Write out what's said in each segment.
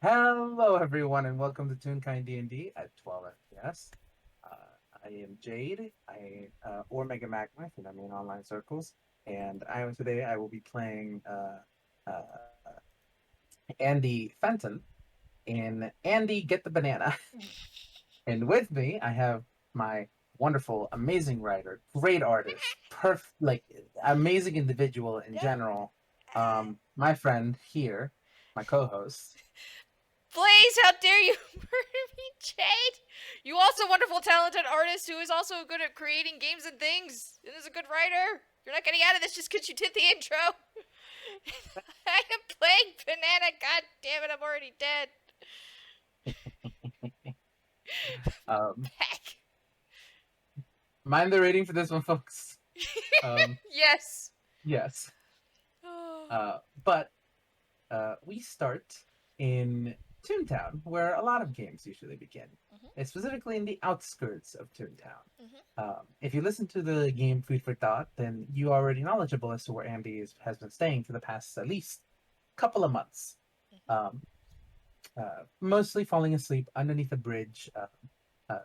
Hello, everyone, and welcome to Toonkind D&D at 12 FPS. Uh, I am Jade, or Mega Magma, if you know me in online circles, and today I will be playing Andy Fenton in Andy Get the Banana. And with me, I have my wonderful, amazing writer, great artist, amazing individual in No. general, my friend here, my co-host. Blaze, how dare you murder me, Jade? You also wonderful, talented artist who is also good at creating games and things and is a good writer. You're not getting out of this just because you did the intro. I am playing Banana. God damn it, I'm already dead. Um, Back. Mind the rating for this one, folks. Um, Yes. yes. Oh. But we start in Toontown, where a lot of games usually begin, Mhm. and specifically in the outskirts of Toontown. Mhm. If you listen to the game Food for Thought, then you are already knowledgeable as to where has been staying for the past at least couple of months. Mhm. Um, Mostly falling asleep underneath a bridge,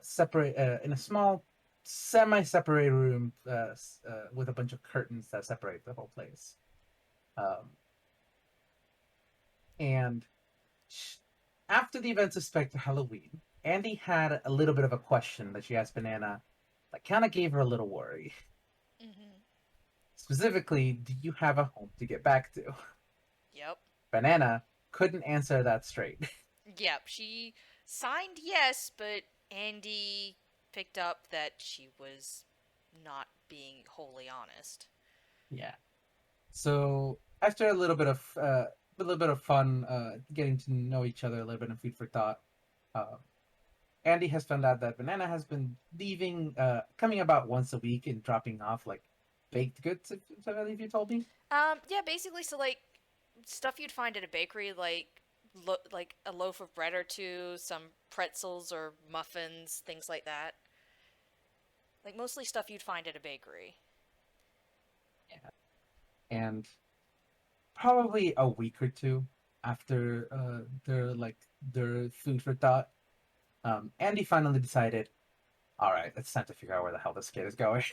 separate in a small, semi-separated room with a bunch of curtains that separate the whole place. Um, and after the events of Spectre Halloween, Andy had a little bit of a question that she asked Banana that kind of gave her a little worry. Mhm. Specifically, do you have a home to get back to? Yep. Banana couldn't answer that straight. Yep. She signed yes, but Andy picked up that she was not being wholly honest. Yeah. So after a little bit of fun, getting to know each other a little bit and food for thought, uh, Andy has found out that Banana has been coming about once a week and dropping off like baked goods. If I believe you told me. Yeah, basically, so like stuff you'd find at a bakery, like a loaf of bread or two, some pretzels or muffins, things like that. Like mostly stuff you'd find at a bakery. Yeah. And probably a week or two after their food for thought, Andy finally decided, all right, it's time to figure out where the hell this kid is going.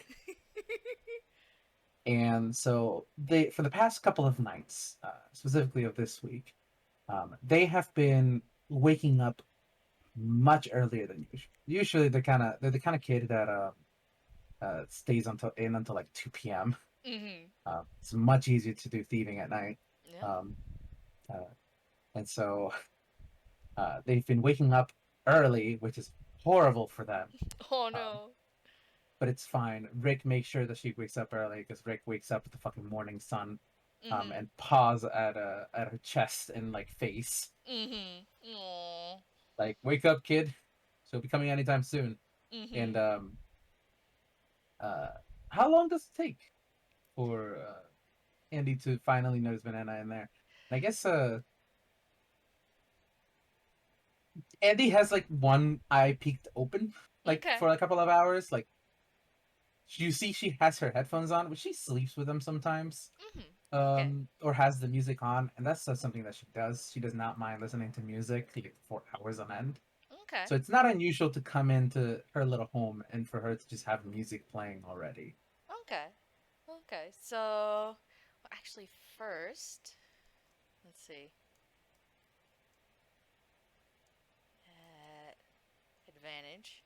And so they, for the past couple of nights, specifically of this week, they have been waking up much earlier than usual. Usually they're the kind of kid that stays until like 2 p.m. Mm-hmm. It's much easier to do thieving at night. Yeah. Um, uh, and so they've been waking up early, which is horrible for them. Oh Um, no. but it's fine. Rick makes sure that she wakes up early because Rick wakes up with the fucking morning sun, Mm-hmm. and paws at her chest and like face, Mm-hmm. Aww. like wake up, kid. She'll be coming anytime soon. And Mm-hmm. uh, how long does it take for Andy to finally notice Banana in there? And I guess Andy has like one eye peeked open, like Okay. for a couple of hours. Like you see, she has her headphones on, but she sleeps with them sometimes, Mm-hmm. Okay. or has the music on, and that's something that she does. She does not mind listening to music like for hours on end. Okay. So it's not unusual to come into her little home and for her to just have music playing already. Okay. Okay. So, well, actually, first, let's see. Advantage.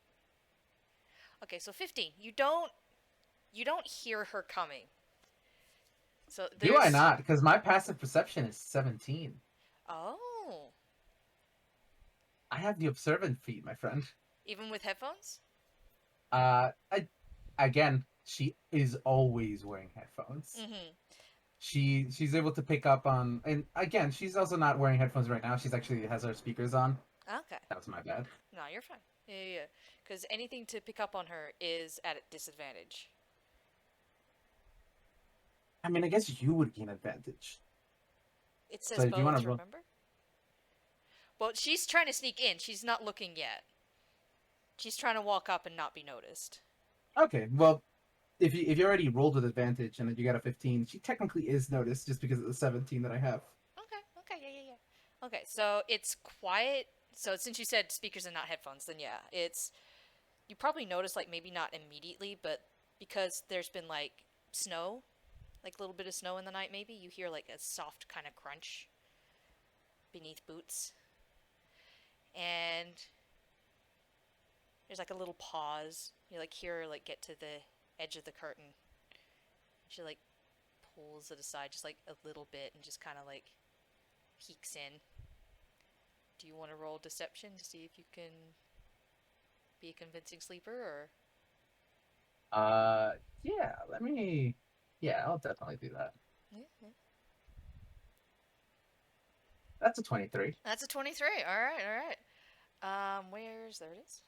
Okay, so 15. You don't hear her coming. So Do I there's not? Because my passive perception is 17. oh, I have the observant feat, my friend. even with headphones? I again, she is always wearing headphones. Mhm. She's able to pick up on, and again, she's also not wearing headphones right now. She's actually has her speakers on. Okay. That was my bad. No, you're fine. Yeah, yeah, yeah. Cuz anything to pick up on her is at a disadvantage. I mean, I guess you would gain advantage. It So says if you want to both, roll, remember? Well, she's trying to sneak in. She's not looking yet. She's trying to walk up and not be noticed. okay. Well, if you already rolled with advantage and you got a 15, she technically is noticed just because of the 17 that I have. Okay. Okay. Yeah, yeah, yeah. Okay, so it's quiet. So since you said speakers and not headphones, then yeah, it's you probably notice like maybe not immediately, but because there's been like snow, like a little bit of snow in the night, maybe you hear like a soft kind of crunch beneath boots, and there's like a little pause. You like hear her like get to the edge of the curtain. She like pulls it aside just like a little bit and just kind of like peeks in. Do you want to roll deception to see if you can be a convincing sleeper or? Uh, yeah, let me. Yeah, I'll definitely do that. Yeah, yeah. That's a 23. That's a 23. All right, all right. Where's there it is.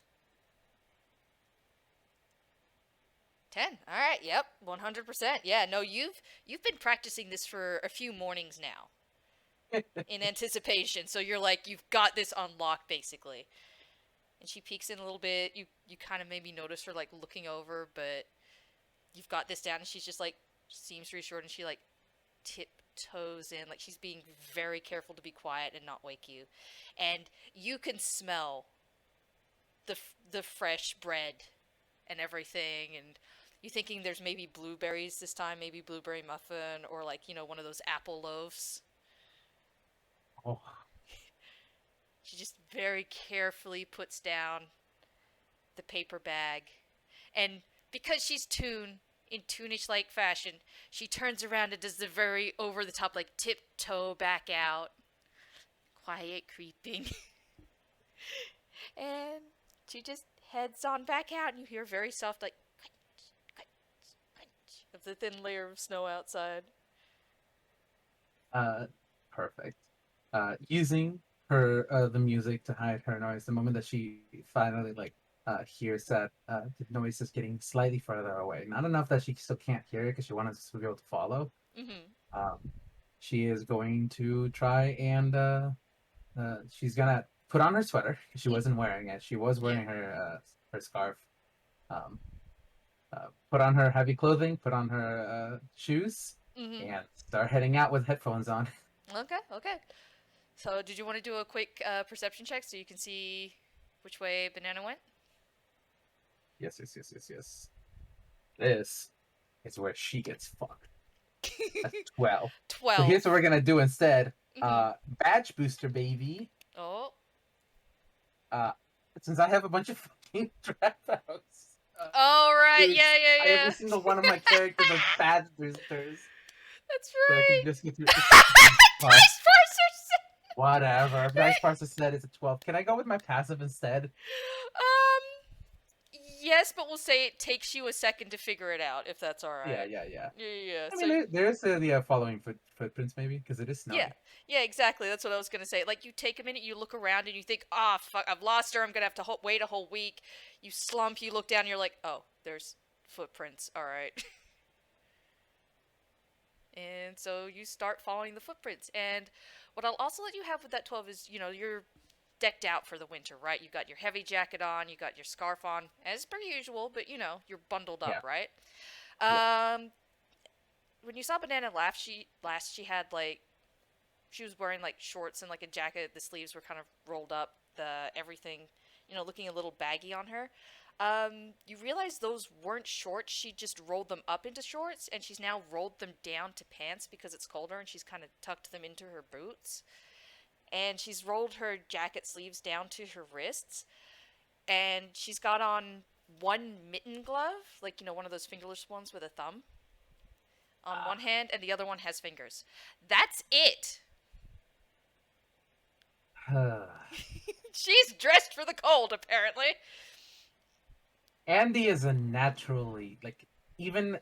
10. All right. Yep. 100%. Yeah, no, you've been practicing this for a few mornings now in anticipation. So you're like you've got this unlocked basically. And she peeks in a little bit. You kind of maybe notice her like looking over, but you've got this down and she's just like seems reassured and she like tiptoes in like she's being very careful to be quiet and not wake you. And you can smell the fresh bread and everything, and you thinking there's maybe blueberries this time, maybe blueberry muffin or like one of those apple loaves. Oh, She just very carefully puts down the paper bag, and because she's Toon in Toonish like fashion, she turns around and does the very over the top like tiptoe back out, quiet creeping, and she just heads on back out, and you hear very soft like crunch, crunch of the thin layer of snow outside. uh, perfect. Using her the music to hide her noise. The moment that she finally hears that the noise is getting slightly further away, not enough that she still can't hear it because she wants to be able to follow. Mm-hmm. Um, she is going to try and she's gonna put on her sweater because she wasn't wearing it. She was Yeah. wearing her scarf. Um, put on her heavy clothing, put on her shoes, Mm-hmm. and start heading out with headphones on. Okay. Okay. So, did you want to do a quick perception check so you can see which way Banana went? Yes, yes, yes, yes, yes. This is where she gets fucked. That's 12. So 12. here's what we're gonna do instead. Mm-hmm. Badge booster, baby. Oh. Uh, since I have a bunch of fucking dropouts, Oh, right. dude, Yeah, yeah, every yeah. single one of my characters are badge boosters, That's so I can right. just get through. It's fucking 12. Dice Parser Whatever. said. Dice Parser said it's a 12. Can I go with my passive instead? Yes, but we'll say it takes you a second to figure it out, if that's all Yeah, right. yeah, yeah. Yeah, yeah, yeah. I So, mean, there's the following footprints maybe because it is yeah. snowy. Yeah, exactly. That's what I was gonna say. Like, you take a minute, you look around, and you think, "Ah, fuck, I've lost her. I'm gonna have to wait a whole week." You slump, you look down, and you're like, "Oh, there's footprints. All right." And so you start following the footprints. And what I'll also let you have with that 12 is, you're decked out for the winter, right? You got your heavy jacket on, you got your scarf on, as per usual, but you're bundled up, Yeah, right? yeah. Um, when you saw Banana laugh, she had like she was wearing like shorts and like a jacket. The sleeves were kind of rolled up. The everything, looking a little baggy on her. You realize those weren't shorts. She just rolled them up into shorts, and she's now rolled them down to pants because it's colder, and she's kind of tucked them into her boots. And she's rolled her jacket sleeves down to her wrists, and she's got on one mitten glove, like one of those fingerless ones with a thumb on one hand, and the other one has fingers. That's it. She's dressed for the cold, apparently. Andy is a naturally even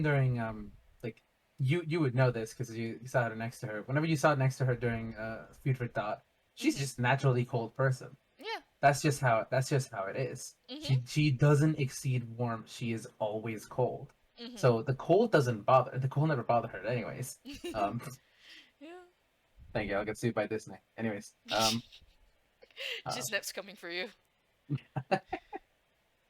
during like you would know this because you saw her next to her. Whenever you saw it next to her during Food for Thought, she's Mm-hmm. just naturally cold person. Yeah. That's just how it is. Mm-hmm. She doesn't exceed warmth. She is always cold. Mm-hmm. So the cold doesn't bother. The cold never bothered her, anyways. Um, Yeah. thank you. I'll get sued by Disney. Anyways, uh, Snip's coming for you. but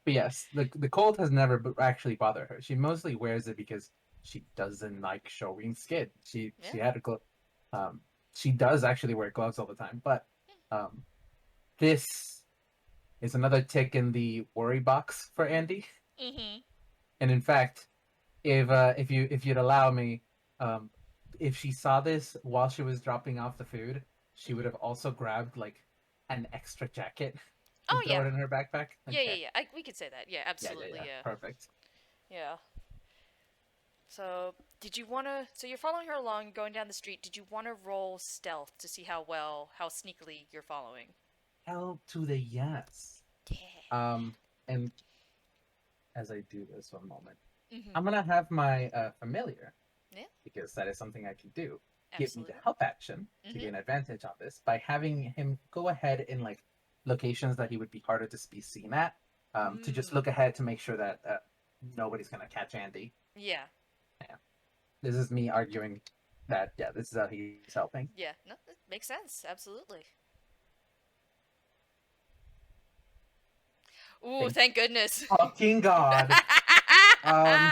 yes, the cold has never actually bothered her. She mostly wears it because she doesn't like showing skin. She Yeah. she had to go. Um, she does actually wear gloves all the time. But um, this is another tick in the worry box for Andy. Mm-hmm. And in fact, if you'd allow me, um, if she saw this while she was dropping off the food, she would Mm-hmm. have also grabbed like an extra jacket and Oh throw yeah. it in her backpack. Yeah, yeah, Okay. yeah. We could say that. Yeah, Yeah, yeah, absolutely. yeah. Yeah. Perfect. Yeah. So, did you want to? So you're following her along, going down the street. Did you want to roll stealth to see how sneakily you're following? Hell to the yes. Yeah. Um, and as I do this, one moment, Mm-hmm. I'm gonna have my familiar Yeah, because that is something I can do. Give me the absolutely. help action to Mm-hmm. gain advantage on this by having him go ahead in like locations that he would be harder to be seen at. To just Mm. look ahead to make sure that nobody's gonna catch Andy. Yeah. Yeah, this is me arguing that yeah, this is how he's helping. Yeah. No, that makes sense. Absolutely. Ooh, Thank thank goodness. fucking god. Um,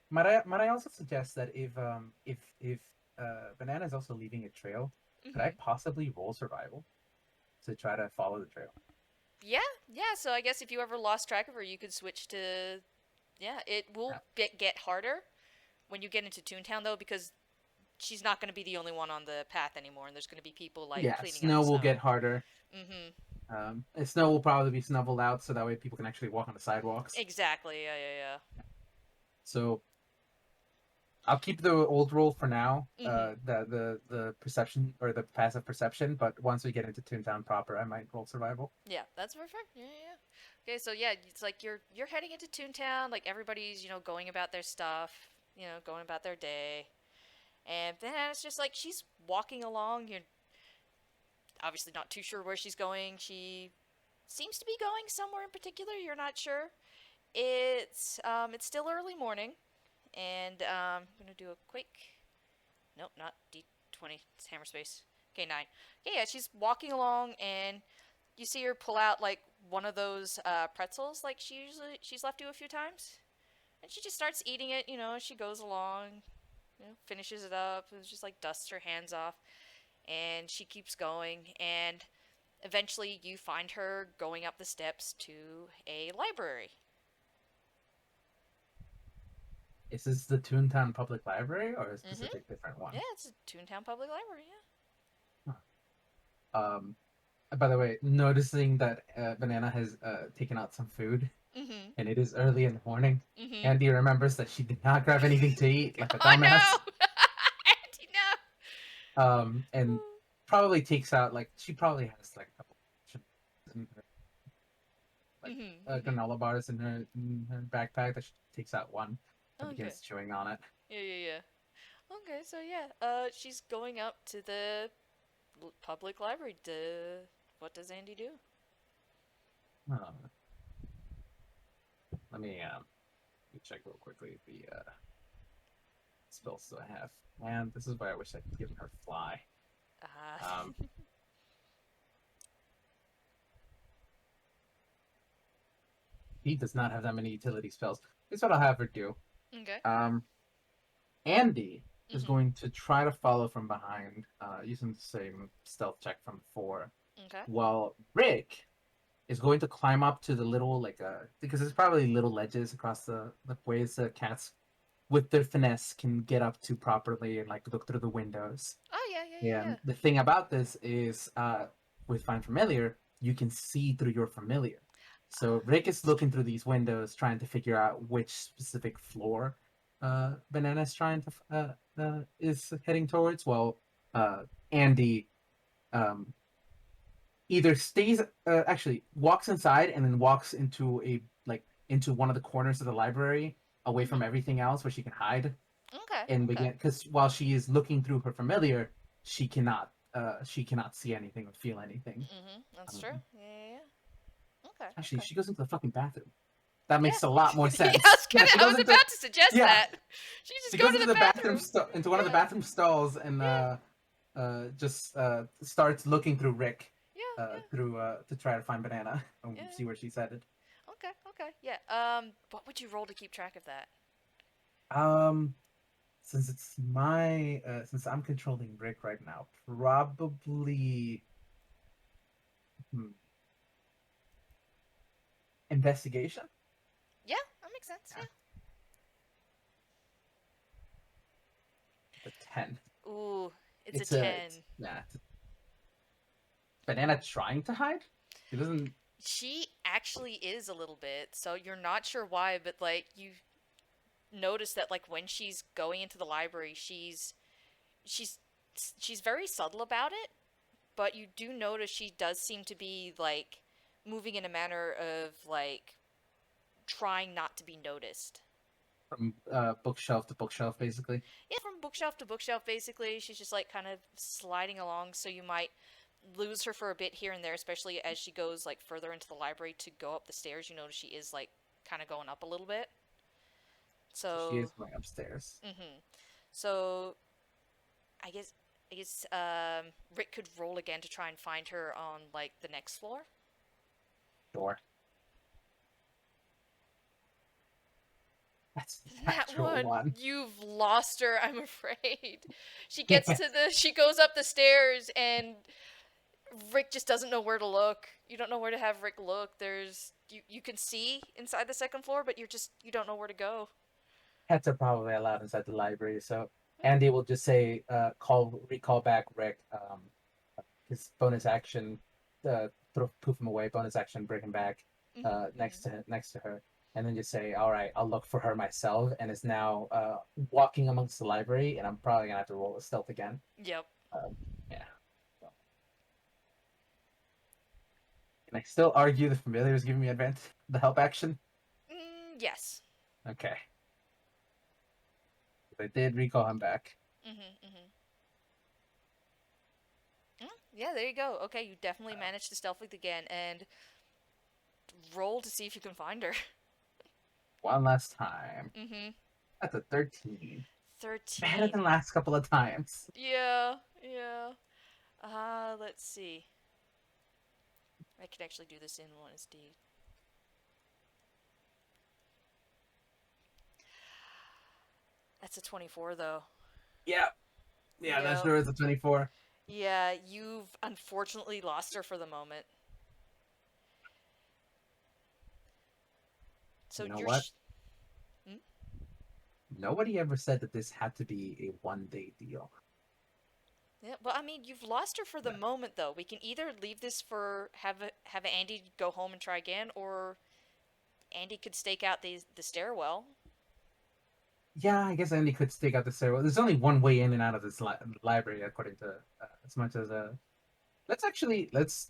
might I also suggest that if Banana is also leaving a trail, could I Mm-hmm. possibly roll survival to try to follow the trail? Yeah, yeah. So I guess if you ever lost track of her, you could switch to. Yeah, it will Yeah. get harder when you get into Toontown though, because she's not going to be the only one on the path anymore, and there's going to be people like Yeah, cleaning out snow the will get snow. harder. Mm-hmm. And snow will probably be snuffled out so that way people can actually walk on the sidewalks. Exactly. Yeah, yeah, So I'll keep the old rule for now, yeah. Mm-hmm. the perception or the passive perception. But once we get into Toontown proper, I might roll survival. Yeah, that's perfect. Yeah, yeah, yeah. Okay, so yeah, it's like you're heading into Toontown, like everybody's going about their stuff, going about their day, and then it's just like she's walking along. You're obviously not too sure where she's going. She seems to be going somewhere in particular. You're not sure. It's still early morning, and I'm gonna do a quick. Nope, not D20. It's hammer space. Okay, 9. Okay, yeah, she's walking along, and you see her pull out like one of those pretzels, like she's left you a few times, and she just starts eating it. As she goes along. Finishes it up. And just like dusts her hands off, and she keeps going, and eventually you find her going up the steps to a library. Is this the Toontown Public Library or a Mm-hmm. specific different Yeah, one? it's a Toontown Public Library. Huh. Um, by the way, noticing that Banana has taken out some food Yeah. Mm-hmm. and it is early in the morning, Mm-hmm. Andy remembers that she did not grab anything to eat, like a Oh dumbass. no! Andy, And no! probably takes out like she probably has like a couple in her, like Mm-hmm. Mm-hmm. granola bars in her backpack that she takes out one and Okay. begins chewing on it. Yeah, yeah, yeah. Okay, so yeah, she's going up to the public library. What does Andy do? Uh, let me check real quickly the spells that I have. Man, this is why I wish I could give her fly. Um, Uh, he does not have that many utility spells. Here's what I'll have her do. okay. Um, Andy is Mm-hmm. going to try to follow from behind, using the same stealth check from before, Okay. while Rick is going to climb up to the little because there's probably little ledges across the ways that cats with their finesse can get up to properly and like look through the windows. Oh yeah, yeah, yeah, And the thing about this is, with Find Familiar, you can see through your familiar. So Rick is looking through these windows, trying to figure out which specific floor Banana is trying to is heading towards. While Andy um, either stays, actually walks inside and then walks into into one of the corners of the library, away yeah. from Mm-hmm. everything else, where she can hide Okay. and Okay. begin, because while she is looking through her familiar, she cannot see anything or feel anything. Mm-hmm. That's true. Um, Yeah, yeah, yeah. Okay. Actually, Okay. she goes into the fucking bathroom. That Yeah. makes a lot more Yeah. sense. Yeah, she I goes was into about to suggest yeah, that. She just she go goes to into the the bathroom bathroom. into one of the Yeah. bathroom stalls and Yeah. just starts looking through Rick Yeah. Yeah. through to try to find Banana and Yeah. see where she's headed. Okay. Okay. Yeah. What would you roll to keep track of that? Um, since it's my since I'm controlling Rick right now, probably hmm, investigation. Yeah, that makes sense. Yeah, the 10. Yeah. Ooh, it's a It's 10. yeah, it's Banana trying to hide. She doesn't. She actually is a little bit, so you're not sure why, but like you notice that like when she's going into the library, she's she's very subtle about it, but you do notice she does seem to be like moving in a manner of like trying not to be noticed. From bookshelf to bookshelf, basically. Yeah, from bookshelf to bookshelf, basically. She's just like kind of sliding along, so you might lose her for a bit here and there, especially as she goes like further into the library to go up the stairs. You notice she is like kind of going up a little bit. So she So, is going upstairs. so I guess Rick could roll again to try and find her on like the next floor. Sure. That's a That natural one, one. you've lost her, I'm afraid. She goes up the stairs, and Rick just doesn't know where to look. You don't know where to have Rick look. You can see inside the second floor, but you don't know where to go. Pets are probably allowed inside the library, so Andy will just say, recall back Rick, his bonus action, poof him away, bonus action, bring him back, next to her, and then just say, all right, I'll look for her myself, and is now walking amongst the library, and I'm probably gonna have to roll a stealth again. Yep. Um, yeah. So, can I still argue the familiar is giving me advantage, the help action? Yes. Okay, I did recall him back. Mm-hmm. Yeah, there you go. Okay, you definitely Uh, managed to stealth again and roll to see if you can find her. one last time. Mm-hmm. That's a 13. Better 13. than last couple of times. Yeah, yeah. Let's see. I could actually do this in one SD. That's a 24 though. Yeah, yeah, that Yep. sure is a 24. Yeah, you've unfortunately lost her for the moment. So You know you're what? hmm? Nobody ever said that this had to be a 1 day deal. Yeah, well, I mean, you've lost her for the No. moment though. We can either leave this for have Andy go home and try again, or Andy could stake out the stairwell. Yeah, I guess Andy could stake out the stairwell. There's only one way in and out of this library, according to as much as let's actually let's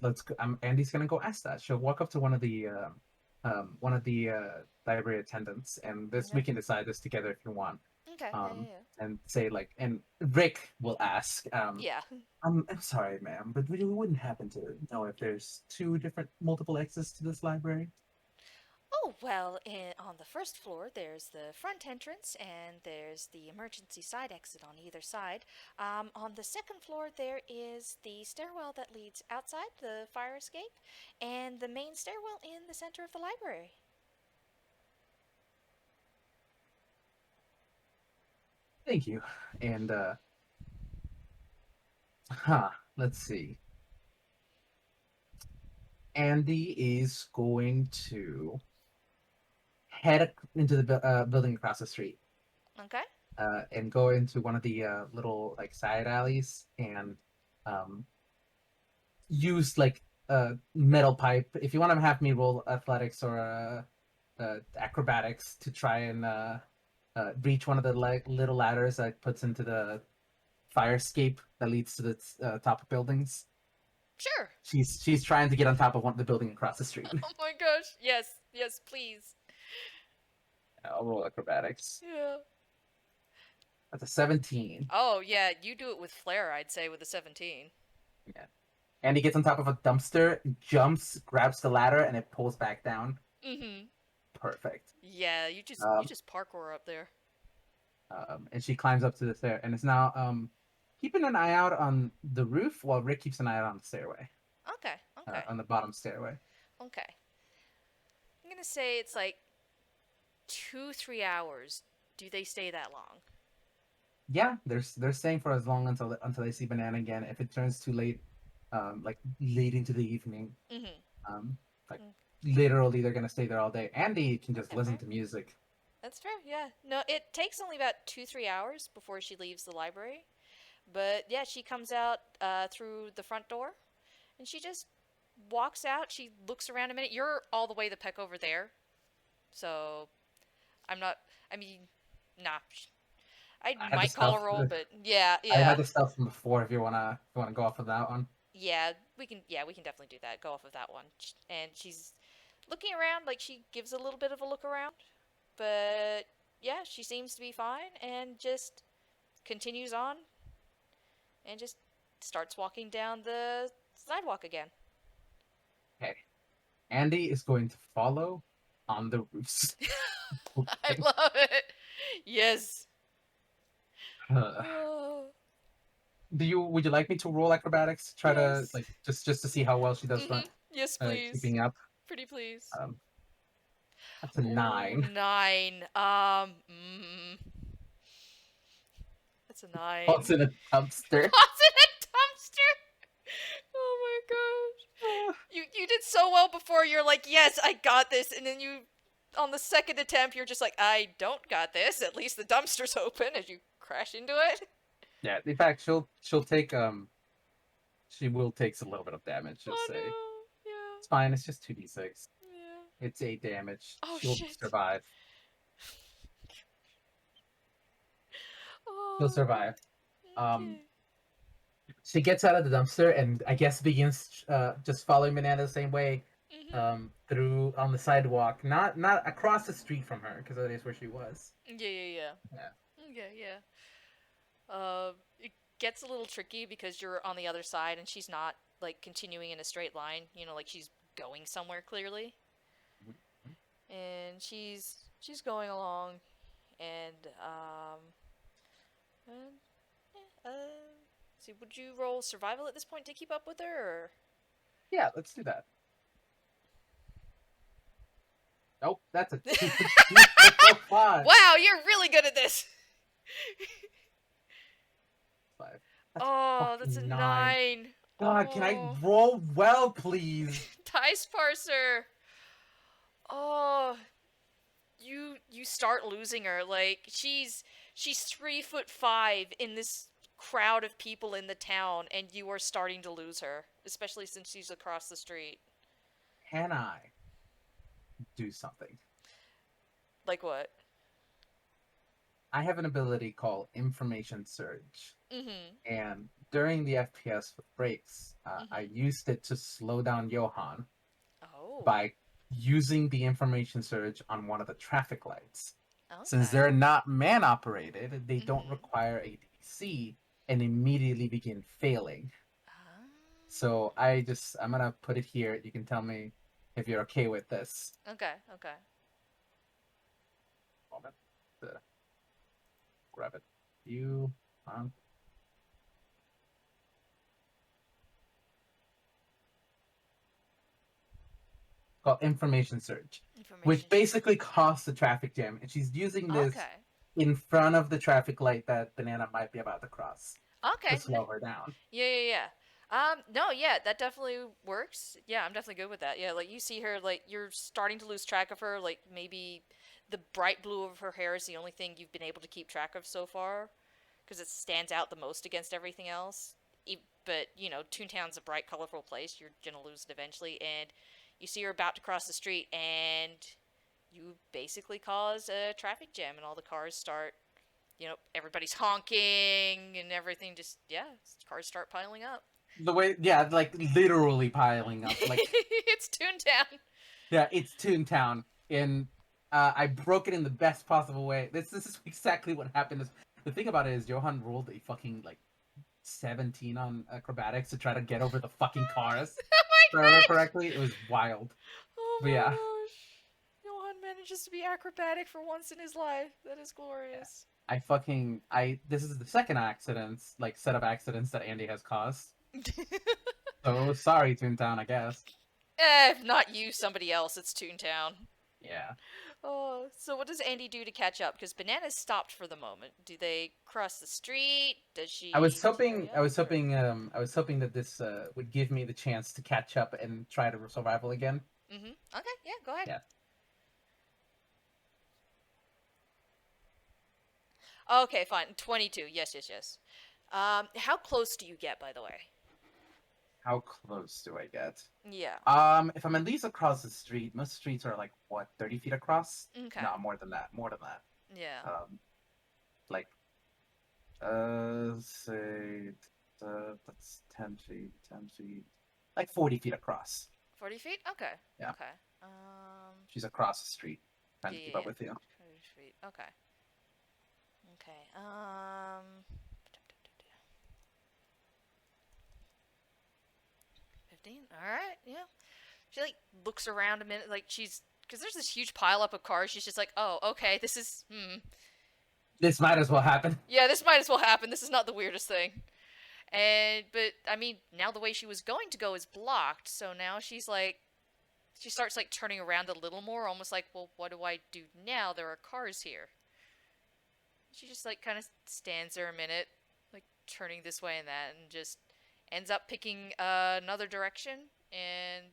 Andy's gonna go ask that. She'll walk up to one of the library attendants, and this Okay. we can decide this together if you want. Okay. Yeah. Yeah. And say like, and Rick will ask, Yeah. I'm sorry, ma'am, but we wouldn't happen to know if there's two different multiple exits to this library. Oh, well, on the first floor, there's the front entrance and there's the emergency side exit on either side. On the second floor, there is the stairwell that leads outside the fire escape and the main stairwell in the center of the library. Thank you. And huh, let's see. Andy is going to head into the building across the street, Okay? and go into one of the little like side alleys and um, use like a metal pipe. If you want to have me roll athletics or acrobatics to try and reach one of the like little ladders that puts into the fire escape that leads to the top of buildings. Sure. She's trying to get on top of one of the building across the street. Oh my gosh. Yes. Yes, please. I'll roll acrobatics. Yeah. That's a 17. Oh, yeah, you do it with flair, I'd say, with a 17. Yeah. And he gets on top of a dumpster, jumps, grabs the ladder, and it pulls back down. Mm-hmm. Perfect. Yeah, you Um, just parkour up there. and she climbs up to the stair and is now keeping an eye out on the roof while Rick keeps an eye out on the stairway, Okay, okay, on the bottom stairway. okay. I'm gonna say it's like 2, 3 hours. Do they stay that long? Yeah, they're staying for as long until they see Banana again. If it turns too late, like late into the evening, Mm-hmm. um, like literally they're gonna stay there all day. Andy can just Okay, listen fair. to music. That's fair. Yeah. No, it takes only about 2-3 hours before she leaves the library. But yeah, she comes out through the front door, and she just walks out. She looks around a minute. You're all the way the peck over there, so I'm not. I mean, nah. I I had the might call a stuff. roll, but yeah, I had yeah, the stuff from before. If you wanna go off of that one. yeah. We can. Yeah, we can definitely do that. Go off of that one. And she's looking around, like she gives a little bit of a look around, but yeah, she seems to be fine, and just continues on, and just starts walking down the sidewalk again. Okay, Andy is going to follow on the roofs. I Okay. love it. Yes. Uh, Oh, would you like me to roll acrobatics? Try to yes. like just to see how well she does run, Yes, please. keeping up. Pretty please. Um, that's a Ooh, 9. 9. That's a What's 9. in a dumpster? What's in a dumpster? Oh my gosh. You did so well before. You're like, yes, I got this, and then you, on the second attempt, you're just like, I don't got this. At least the dumpster's open as you crash into it. Yeah. In fact, she'll take she will take a little bit of damage. Just Oh say no. Yeah. it's fine. It's just 2d6. Yeah. It's 8 damage. Oh She'll shit. survive. She'll Oh. survive. Um, Okay. she gets out of the dumpster and I guess begins just following Banana the same way through on the sidewalk, not across the street from her because that is where she was. Yeah, yeah, yeah. Yeah. Yeah, yeah. It gets a little tricky because you're on the other side and she's not like continuing in a straight line. Like she's going somewhere clearly, and she's going along, and and, see, would you roll survival at this point to keep up with her? Or? Yeah, let's do that. Nope, that's a 5. Wow, you're really good at this. 5. That's Oh, that's a fucking 9. 9. God, can I Oh, roll well, please? dice parser. Oh, you start losing her. Like she's 3'5" in this crowd of people in the town, and you are starting to lose her, especially since she's across the street. Can I do something? Like what? I have an ability called Information Surge. Mm-hmm. And during the FPS breaks, I Mm-hmm. used it to slow down Johan Oh. by using the information surge on one of the traffic lights. Since Okay. they're not man operated, they don't Mm-hmm. require a DC and immediately begin failing. Ah. So I'm gonna put it here. You can tell me if you're okay with this. Okay. Okay. Moment to grab it. You called information surge, which Information. basically caused the traffic jam, and she's using this Okay. in front of the traffic light that Banana might be about to cross to Okay. slow her down. Yeah, yeah, yeah. No, yeah, that definitely works. Yeah, I'm definitely good with that. Yeah, like you see her, like you're starting to lose track of her. Like maybe the bright blue of her hair is the only thing you've been able to keep track of so far, because it stands out the most against everything else. But Toontown's a bright, colorful place. You're gonna lose it eventually, and you see her about to cross the street, and you basically cause a traffic jam, and all the cars start everybody's honking and everything. Just, yeah, cars start piling up. The way, yeah, like literally piling up. Like, It's Toontown. yeah, it's Toontown, and I broke it in the best possible way. This is exactly what happened. The thing about it is, Johan rolled a fucking like 17 on acrobatics to try to get over the fucking cars. Oh If I remember my gosh. correctly, it was wild. Oh But yeah, my gosh. Johan manages to be acrobatic for once in his life. That is glorious. this is the second accident, like set of accidents that Andy has caused. So sorry, Toontown, I guess. If not you, somebody else. It's Toontown. Yeah. Oh, so what does Andy do to catch up? Because Banana's stopped for the moment. Do they cross the street? Does she hurry I up? was Or hoping that this would give me the chance to catch up and try to survival again. Okay, yeah, go ahead. Yeah. Okay, fine. 22. Yes, yes, yes. How close do you get, by the way? How close do I get? Yeah. If I'm at least across the street, most streets are like what, 30 feet across? Okay. No, more than that. More than that. Yeah. Um, like say that's 10 feet, 10 feet, like 40 feet across. 40 feet? Okay. Yeah, Okay. she's across the street, trying Yeah, to keep yeah, up yeah. with you. 40 feet. Okay. Okay. 15. All right. Yeah. She like looks around a minute, like she's because there's this huge pile up of cars. She's just like, oh, okay, this is This might as well happen. yeah, this might as well happen. This is not the weirdest thing. And but I mean, now the way she was going to go is blocked, so now she's like she starts like turning around a little more, almost like, well, what do I do now? There are cars here. She just like kind of stands there a minute, like turning this way and that, and just ends up picking another direction and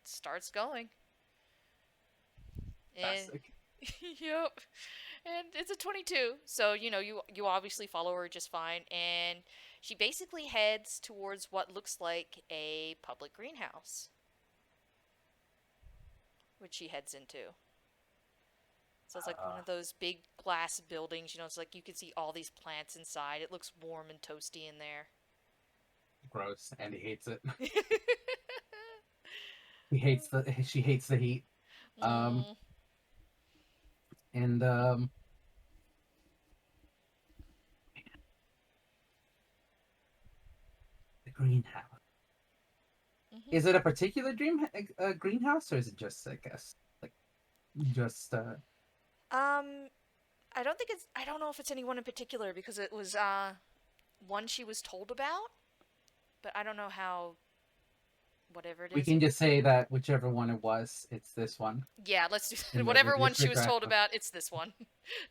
starts going. And Classic. yep, and it's a 22, so you obviously follow her just fine, and she basically heads towards what looks like a public greenhouse, which she heads into. So it's like one Uh, of those big glass buildings, it's like you can see all these plants inside. It looks warm and toasty in there. Gross, and he hates it. She hates the heat. Um, mm, and the greenhouse. hmm Is it a particular greenhouse, or is it just, I guess, like just Um, I don't think it's. I don't know if it's anyone in particular because it was one she was told about, but I don't know how whatever it we is. can just say that whichever one it was, it's this one Yeah, let's do that. in the Whatever one she was disregard. told about, it's this one.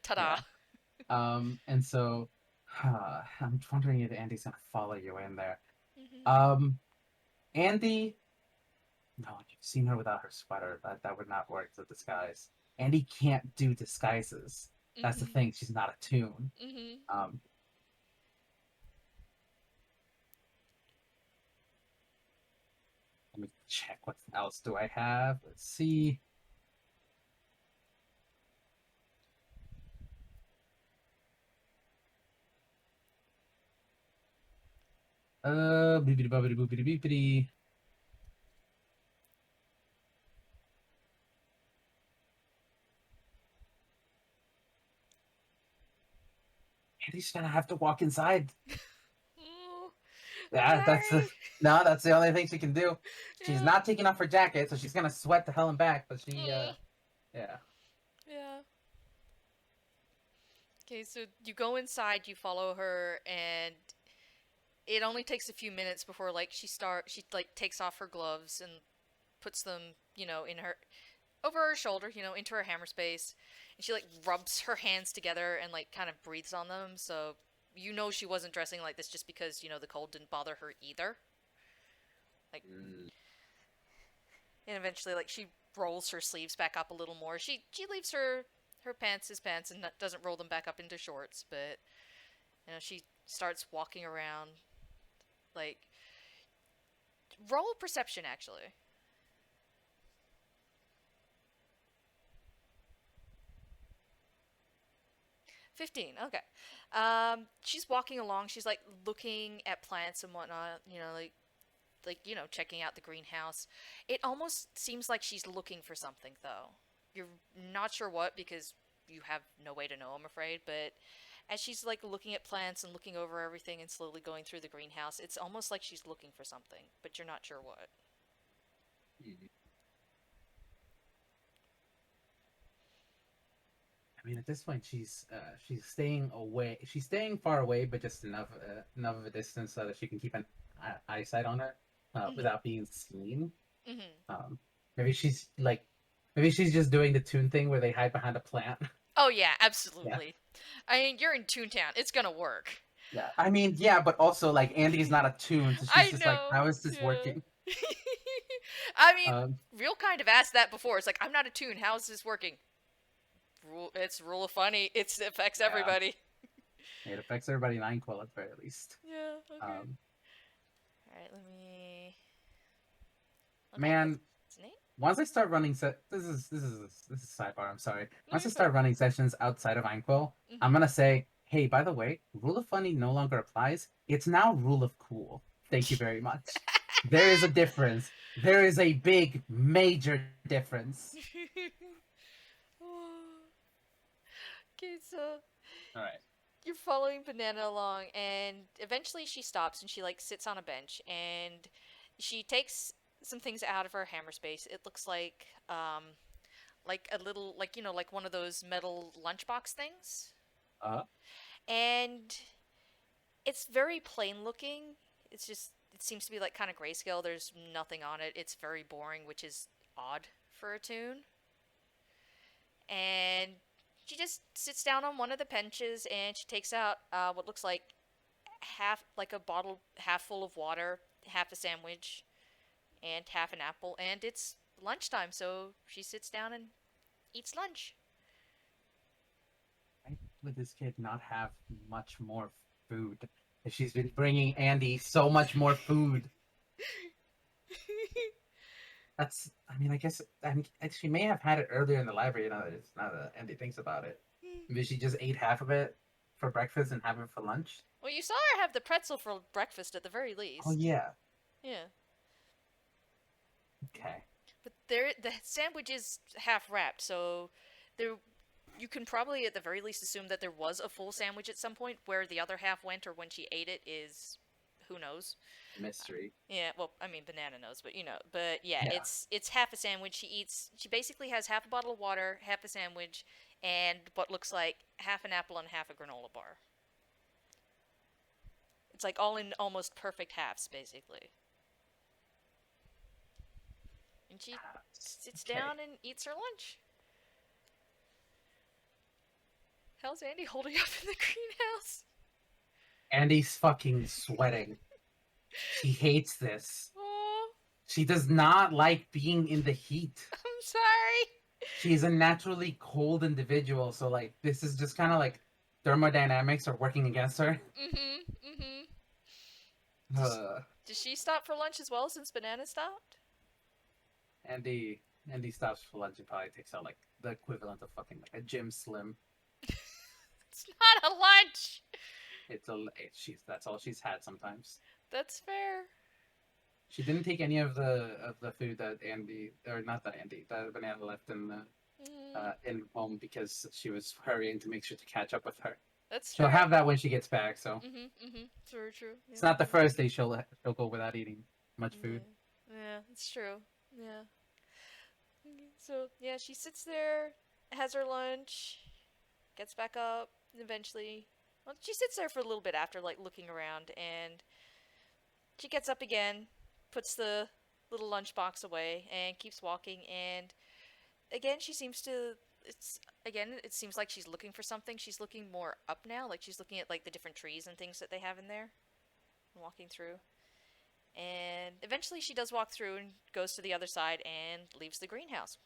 Ta-da. Yeah. And so I'm wondering if Andy's gonna follow you in there. hmm Um, Andy, no, you've seen her without her sweater. That would not work as a disguise. Andy can't do disguises. That's the hmm thing. She's not attuned. hmm Um, Let me check what else do I have. Let's see. Boopity boopity boopity boopity. Andy's gonna have to walk inside. Oh, I'm Yeah, that's the sorry. no, that's the only thing she can do. She's Yeah. not taking off her jacket, so she's gonna sweat the hell and back. But Mm, yeah, yeah. Okay, so you go inside, you follow her, and it only takes a few minutes before like she like takes off her gloves and puts them, in her over her shoulder, into her hammer space, and she like rubs her hands together and like kind of breathes on them. So she wasn't dressing like this just because the cold didn't bother her either. Like, mm, and eventually, like she rolls her sleeves back up a little more. She leaves her pants as pants and doesn't roll them back up into shorts, but she starts walking around. Like, roll perception actually. 15. Okay. She's walking along. She's like looking at plants and whatnot. Checking out the greenhouse. It almost seems like she's looking for something though. You're not sure what because you have no way to know, I'm afraid. But as she's like looking at plants and looking over everything and slowly going through the greenhouse, it's almost like she's looking for something, but you're not sure what. mm. I mean, at this point, she's staying away. She's staying far away, but just enough of a distance so that she can keep an eyesight on her Mhm. without being seen. Mhm. Um, Maybe she's like Maybe she's just doing the Toon thing where they hide behind a plant. Oh yeah, Yeah. absolutely. I mean, you're in Toontown. It's gonna work. Yeah. I mean, yeah, but also like Andy's not a Toon, so she's I just like, know. how is this working? Yeah. I mean, Um, real kind of asked that before. It's like, I'm not a toon. How is this working? It's rule of funny. It affects yeah. everybody. It affects everybody in Inkwell at the very least. Yeah. Okay. Um, All right. Let me. Okay. man, What's name? once I start running this is sidebar. I'm sorry. No, Once you're I fine. start running sessions outside of Inkwell, I'm Mhm. gonna say, hey, by the way, rule of funny no longer applies. It's now rule of cool. Thank you very much. There is a difference. There is a big, major difference. Okay, so All right. you're following Banana along, and eventually she stops and she like sits on a bench and she takes some things out of her hammer space. It looks like a little like one of those metal lunchbox things, Uh, and it's very plain looking. It's just it seems to be like kind of grayscale. There's nothing on it. It's very boring, which is odd for a tune. And she just sits down on one of the benches and she takes out what looks like a bottle half full of water, half a sandwich, and half an apple. And it's lunchtime, so she sits down and eats lunch. why would this kid not have much more food? She's been bringing Andy so much more food. That's, I mean, she may have had it earlier in the library. Now that Andy thinks about it, maybe she just ate half of it for breakfast and half it for lunch. Well, you saw her have the pretzel for breakfast at the very Oh least. yeah. Yeah. Okay. But the sandwich is half wrapped, so there you can probably at the very least assume that there was a full sandwich at some point. Where the other half went or when she ate it is who knows. Mystery. Yeah, well, I mean Banana knows, but but yeah, Yeah. it's half a sandwich. She basically has half a bottle of water, half a sandwich, and what looks like half an apple and half a granola bar. It's like all in almost perfect halves basically. And she sits Okay. down and eats her lunch. How's Andy holding up in the greenhouse? Andy's fucking sweating. She hates this. Oh, She does not like being in the heat. I'm sorry. She's a naturally cold individual, so like this is just kind of like thermodynamics are working against her. Mhm. Mhm. Does Uh, does she stop for lunch as well since Banana stopped? Andy Andy stops for lunch and probably takes out like the equivalent of fucking like a gym slim. It's not a lunch. She's that's all she's had sometimes. That's fair. She didn't take any of the food that Andy, or not that Andy, that Banana left Mm, in home because she was hurrying to make sure to catch up with her. that's She'll fair. have that when she gets back, so Mhm. Mhm. It's very true. it's Yeah. not the first day she'll go without eating much food. Yeah. Yeah. It's true. Yeah. So yeah, she sits there, has her lunch, gets back up, and eventually, well, she sits there for a little bit after like looking around, and she gets up again, puts the little lunchbox away, and keeps walking. And again, she seems to. It's again. It seems like she's looking for something. She's looking more up now. Like she's looking at like the different trees and things that they have in there, and walking through. And eventually, she does walk through and goes to the other side and leaves the greenhouse.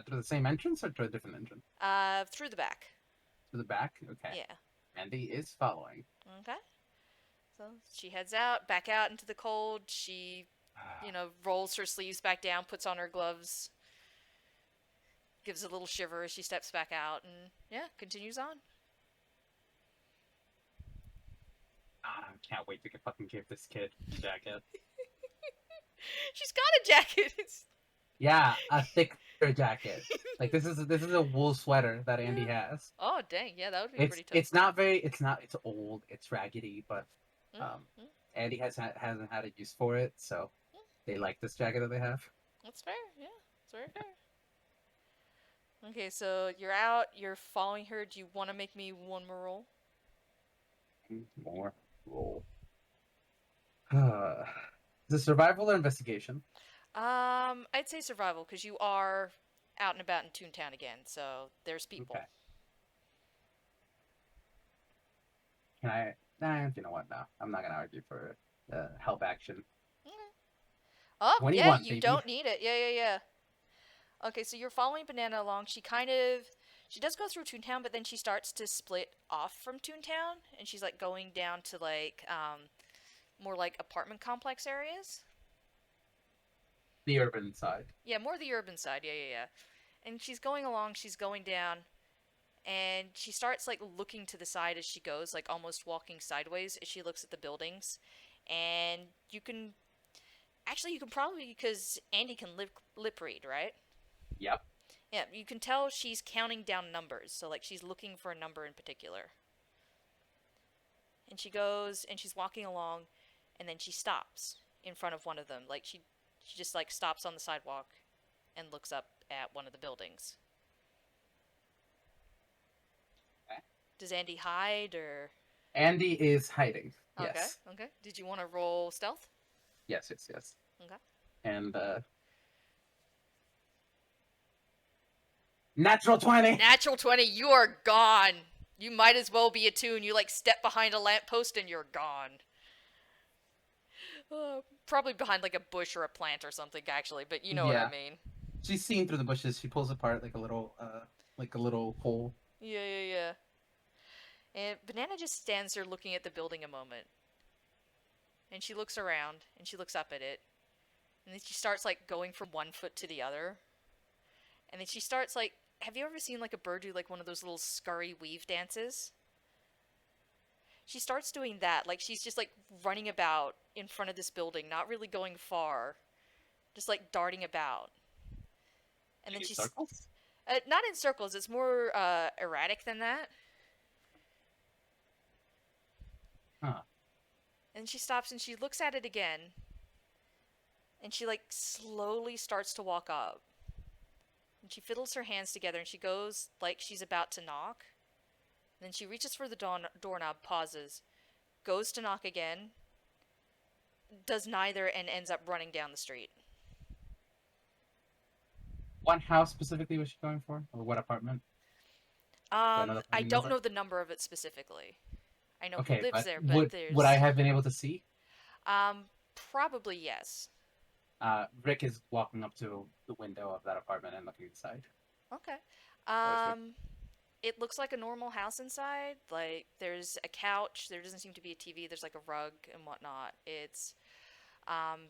Through the same entrance or through a different entrance? Through the back. To the back. Okay. Yeah. Andy is following. Okay. So she heads out, back out into the cold. She, rolls her sleeves back down, puts on her gloves, gives a little shiver as she steps back out, and yeah, continues on. I can't wait to fucking give this kid a jacket. She's got a jacket. Yeah, a thicker jacket. Like this is a wool sweater that Andy Yeah. has. Oh dang, yeah, that would be It's pretty it's toasty. not very it's not it's old, it's raggedy, but Mm-hmm. Andy hasn't had a use for it, so they like this jacket that they have. That's fair. Yeah, it's very fair. Okay, so you're out. You're following her. Do you want to make me one more roll? More roll. The survival or investigation? I'd say survival because you are out and about in Toontown again, so there's people. Okay. Can I? Nah, you know what? No, I'm not gonna argue for help action. Mm. Oh, yeah, 21, you baby. don't need it. Yeah, yeah, yeah. Okay, so you're following Banana along. She does go through Toontown, but then she starts to split off from Toontown, and she's like going down to like more like apartment complex areas. The urban side. Yeah, more the urban side. Yeah, yeah, yeah. And she's going along. She's going down, and she starts like looking to the side as she goes, like almost walking sideways as she looks at the buildings. And you can probably because Andy can lip read, right? Yep. Yeah, you can tell she's counting down numbers. So like she's looking for a number in particular. And she goes and she's walking along and then she stops in front of one of them. Like she just like stops on the sidewalk and looks up at one of the buildings. Okay. Does Andy hide or Andy is hiding. okay, Yes. okay. Did you want to roll stealth? Yes. Yes. Yes. Okay. And natural 20. Natural 20, you are gone. You might as well be a toon. You like step behind a lamppost and you're gone. Probably behind like a bush or a plant or something actually, but you know what I Yeah. mean. She's seen through the bushes. She pulls apart like a little hole. Yeah, yeah, yeah. And Banana just stands there looking at the building a moment. And she looks around and she looks up at it. And then she starts like going from one foot to the other. And then she starts like have you ever seen like a bird do like one of those little scurry weave dances? She starts doing that. Like she's just like running about in front of this building, not really going far, just like darting about. And then Making she's circles. not in circles. It's more erratic than that. Huh. And she stops and she looks at it again, and she like slowly starts to walk up. And she fiddles her hands together and she goes like she's about to knock. And then she reaches for the doorknob, pauses, goes to knock again, does neither, and ends up running down the street. What house specifically was she going for, or what apartment? Do I know the I apartment don't number? know the number of it specifically. I know who Okay, lives but there, but would I there's have been able to see? um probably yes. Rick is walking up to the window of that apartment and looking inside. Okay. Or is Rick? Um it looks like a normal house inside. Like there's a couch, there doesn't seem to be a TV, there's like a rug and whatnot. Um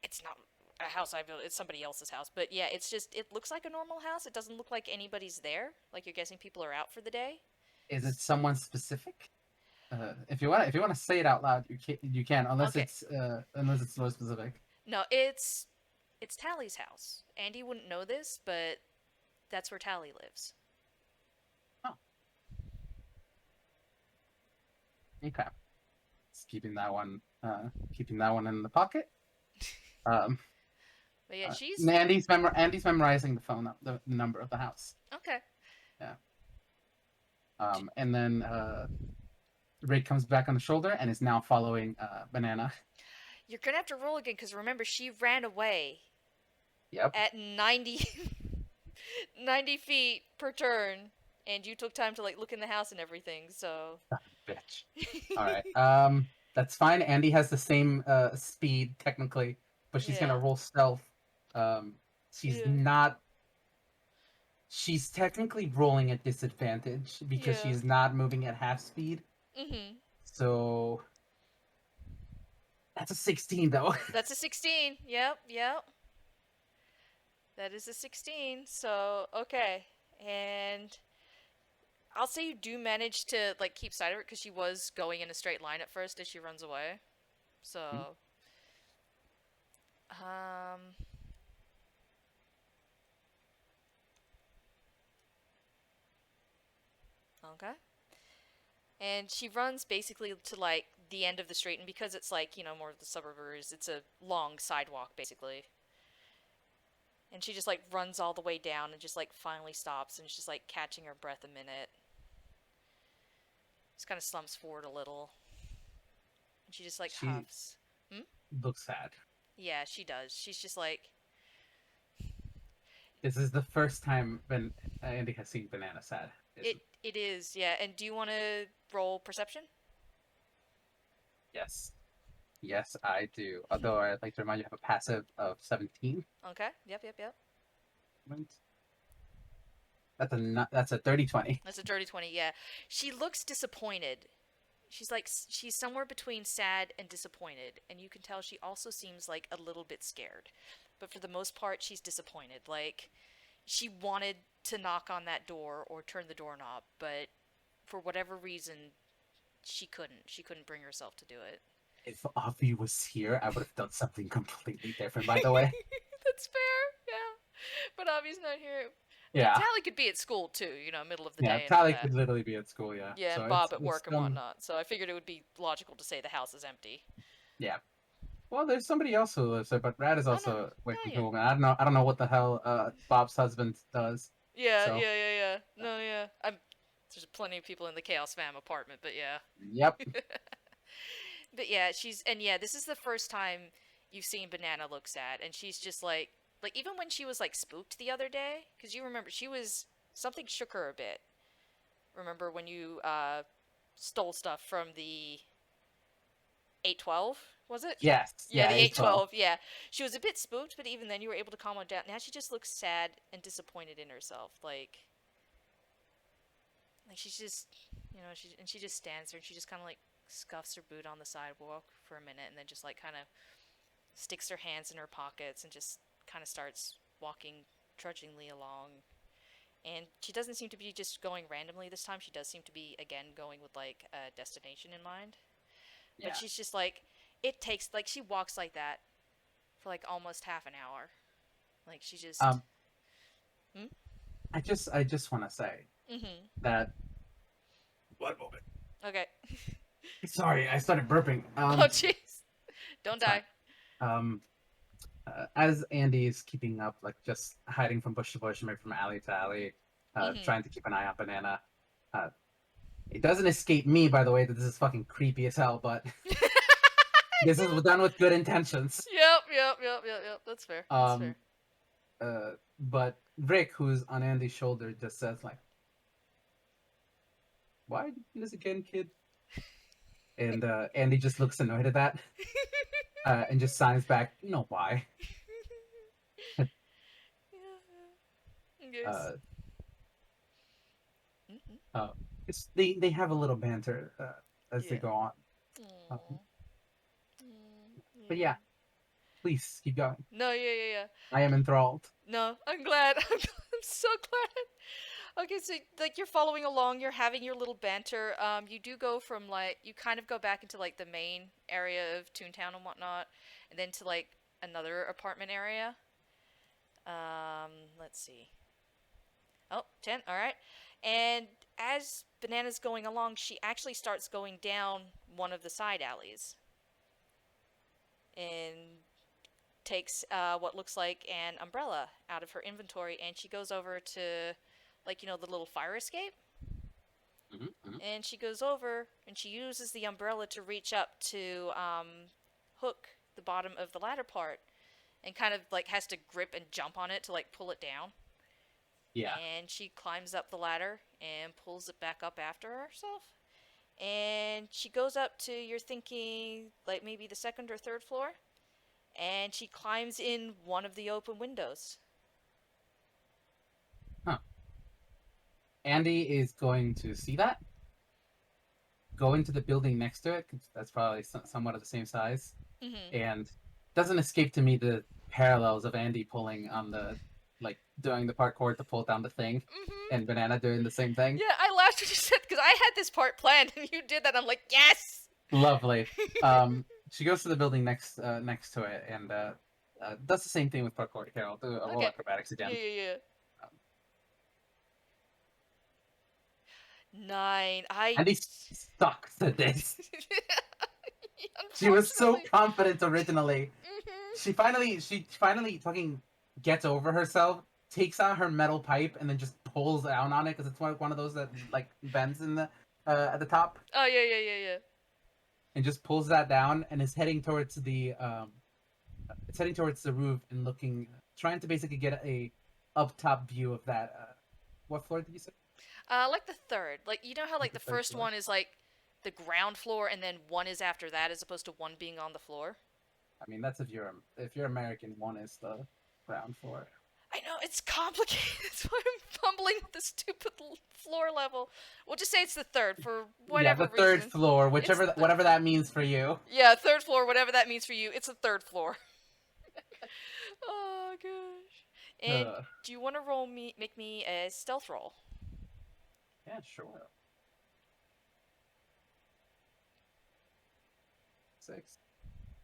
it's not a house I built, it's somebody else's house. But yeah, it looks like a normal house. It doesn't look like anybody's there. Like you're guessing people are out for the day. Is it someone specific? If you want to say it out loud, you can Okay. unless it's so specific. No, it's Tally's house. Andy wouldn't know this, but that's where Tally lives. Oh, okay. Just keeping that one in the pocket. Um, But yeah, she's Andy's memorizing the the number of the house. okay. Yeah. And then Rick comes back on the shoulder and is now following Banana. You're gonna have to roll again because remember she ran away Yep. at 90 feet per turn, and you took time to like look in the house and everything. So Bitch. All right. That's fine. Andy has the same speed technically, but she's yeah, gonna roll stealth. Um, she's yeah, not. She's technically rolling at disadvantage because yeah. she's not moving at half speed. Mhm. So that's a 16 though. That's a 16. Yep, yep. That is a 16. So okay, and I'll say you do manage to like keep sight of it because she was going in a straight line at first as she runs away. So, um, okay. And she runs basically to like the end of the street, and because it's like more of the suburbs, it's a long sidewalk basically. And she just like runs all the way down and just like finally stops and she's like catching her breath a minute. Just kind of slumps forward a little, and she just like She huffs. Hmm? looks sad. Yeah, she does. She's just like This is the first time when Andy has seen Banana sad. it. It is. Yeah. And do you want to roll perception? Yes. Yes, I do. Although I'd like to remind you, I have a passive of 17. Okay. Yep. Yep. Yep. That's a 30-20. That's a dirty 20. Yeah. She looks disappointed. She's like she's somewhere between sad and disappointed, and you can tell she also seems like a little bit scared. But for the most part, she's disappointed. Like she wanted to knock on that door or turn the doorknob, but for whatever reason, she couldn't. She couldn't bring herself to do it. If Avi was here, I would have done something completely different, by the way. That's fair, yeah. But Avi's not here. But Yeah. Tally could be at school too, middle of the Yeah, day and all Tally that. could literally be at school, yeah. Yeah, So and Bob at it's work and whatnot. So I figured it would be logical to say the house is empty. yeah. Well, there's somebody else who lives there, but Rad is Oh no, also away oh from yeah, home, and I don't know what the hell Bob's husband does. yeah, So yeah, yeah, yeah. No, yeah. There's plenty of people in the Chaos Fam apartment, but yeah. yep. But yeah, yeah, this is the first time you've seen Banana look sad, and she's just like even when she was like spooked the other day, because you remember she was something shook her a bit. Remember when you stole stuff from the 812? Was it? Yes. Yeah, Yeah, the A12. 812. Yeah, she was a bit spooked, but even then you were able to calm her down. Now she just looks sad and disappointed in herself, like she's just, she just stands there and she just kind of like scuffs her boot on the sidewalk for a minute and then just like kind of sticks her hands in her pockets and just kind of starts walking trudgingly along. And she doesn't seem to be just going randomly this time. She does seem to be again going with like a destination in mind. But Yeah. she's just like it takes like she walks like that for like almost half an hour. Like she just Um, hmm? I just want to say Mhm. that. One moment. Okay. Sorry, I started burping. Oh jeez. Don't It's fine. die. Um, as Andy is keeping up, like just hiding from bush to bush, maybe from alley to alley, Mhm. trying to keep an eye on Banana. Uh, it doesn't escape me, by the way, that this is fucking creepy as hell, but this is done with good intentions. Yep, yep, yep, yep, yep. That's fair. That's Um, fair. but Rick, who's on Andy's shoulder, just says like, "Why did you do this again, kid?" And Andy just looks annoyed at that, and just signs back, "You know why?" Yeah, I guess. uh, Mhm. uh, they have a little banter as they Yeah. go on. Aww. But Yeah. yeah, please keep going. No, yeah, yeah, yeah. I am enthralled. No, I'm glad. I'm so glad. Okay, so like you're following along, you're having your little banter. You do go from like you kind of go back into like the main area of Toontown and whatnot, and then to like another apartment area. Let's see. Oh, 10. All right. And as Banana's going along, she actually starts going down one of the side alleys and takes what looks like an umbrella out of her inventory and she goes over to, like, the little fire escape. Mm-hmm. And she goes over and she uses the umbrella to reach up to hook the bottom of the ladder part and kind of like has to grip and jump on it to like pull it down. Yeah. And she climbs up the ladder and pulls it back up after herself. And she goes up to, you're thinking, like maybe the second or third floor. And she climbs in one of the open windows. Huh. Andy is going to see that, go into the building next to it, 'cause that's probably somewhat of the same size, Mm-hmm. and doesn't escape to me the parallels of Andy pulling on the, like, doing the parkour to pull down the thing, Mm-hmm. and Banana doing the same thing. Yeah, I laughed when you said, because I had this part planned and you did that. I'm like, yes! Lovely. She goes to the building next to it and does the same thing with parkour. Carol, do a roll Okay. acrobatics Yeah, again. yeah, yeah. Um, 9. Andy sucks at this. She was so Unfortunately. confident originally. Mm-hmm. She finally fucking gets over herself, takes out her metal pipe, and then just pulls down on it because it's one of those that like bends in the at the top, Oh, yeah, yeah, yeah, yeah. and just pulls that down and is heading towards it's heading towards the roof and looking, trying to basically get a up top view of that. What floor did you say? Like the third. Like you know how Like like the the third first floor. one is like the ground floor and then one is after that as opposed to one being on the floor. I mean, that's if you're American, one is the ground floor. I know it's complicated. That's why I'm fumbling with the stupid floor level. We'll just say it's the third for Yeah, whatever the third reason. floor, It's whichever the whatever that means for you. yeah third floor, whatever that means for you. It's the third floor. Oh gosh. And Uh, do you want to make me a stealth roll? yeah, sure. 6.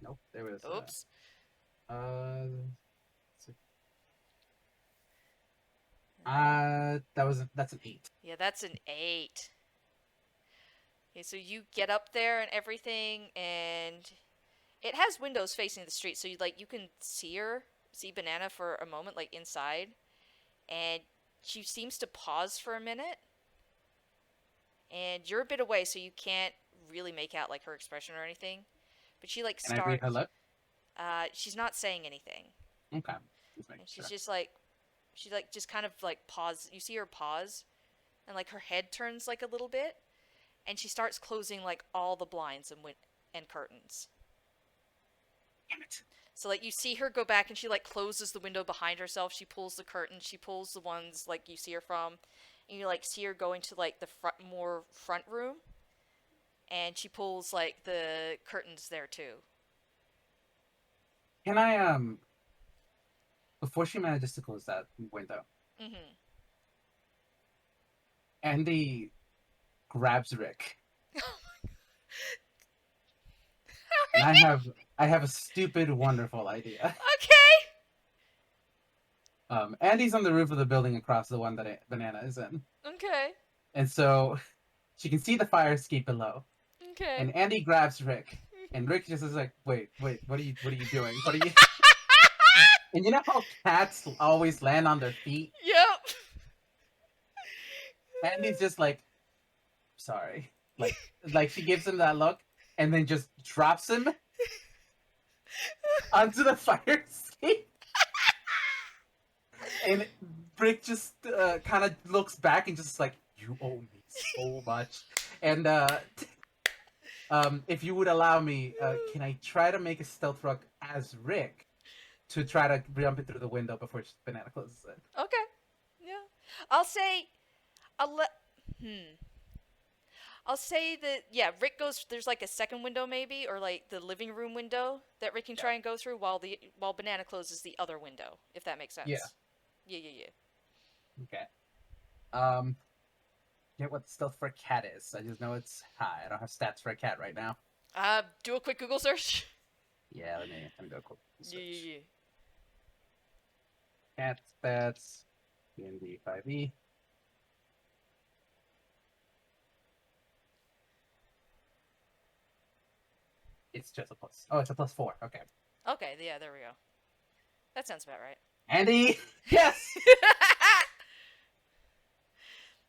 Nope. There was Oops. uh six. Uh, That's an 8. yeah, that's an 8. Okay, so you get up there and everything, and it has windows facing the street, so you can see Banana for a moment, like inside, and she seems to pause for a minute, and you're a bit away, so you can't really make out like her expression or anything. But she like Can I read her starts. lip? She's not saying anything, Okay. Just making and sure. she like just kind of like pause. You see her pause, and like her head turns like a little bit, and she starts closing like all the blinds and curtains. Damn it. So like you see her go back and she like closes the window behind herself. She pulls the curtain. She pulls the ones like you see her from, and you like see her going to like the more front room, and she pulls like the curtains there too. Can I before she manages to close that window, Mm-hmm. Andy grabs Rick. And I have a stupid, wonderful idea. Okay. Andy's on the roof of the building across the one that Banana is in. Okay. And so she can see the fire escape below. Okay. And Andy grabs Rick. And Rick just is like, wait, what are you doing? What are you And you know how cats always land on their feet? Yep. Andy's just like, sorry. Like she gives him that look and then just drops him onto the fire escape. And Rick just kind of looks back and just like, you owe me so much. And if you would allow me, can I try to make a stealth rock as Rick to try to jump it through the window before Banana closes it? Okay. Yeah. I'll say I'll let hmm. I'll say that yeah, Rick goes. There's like a second window maybe, or like the living room window that Rick can Yeah. try and go through while Banana closes the other window, if that makes Yeah. sense. Yeah, yeah, yeah. Okay. Um, get what the stealth for a cat is. I just know it's high. I don't have stats for a cat right now. Do a quick Google search. Yeah, let me go quick Yeah, search. yeah, Cat stats. D&D 5e. It's just a plus. Oh, it's a +4. Okay. yeah. Okay, yeah, there we go. That sounds about right. Andy, yes.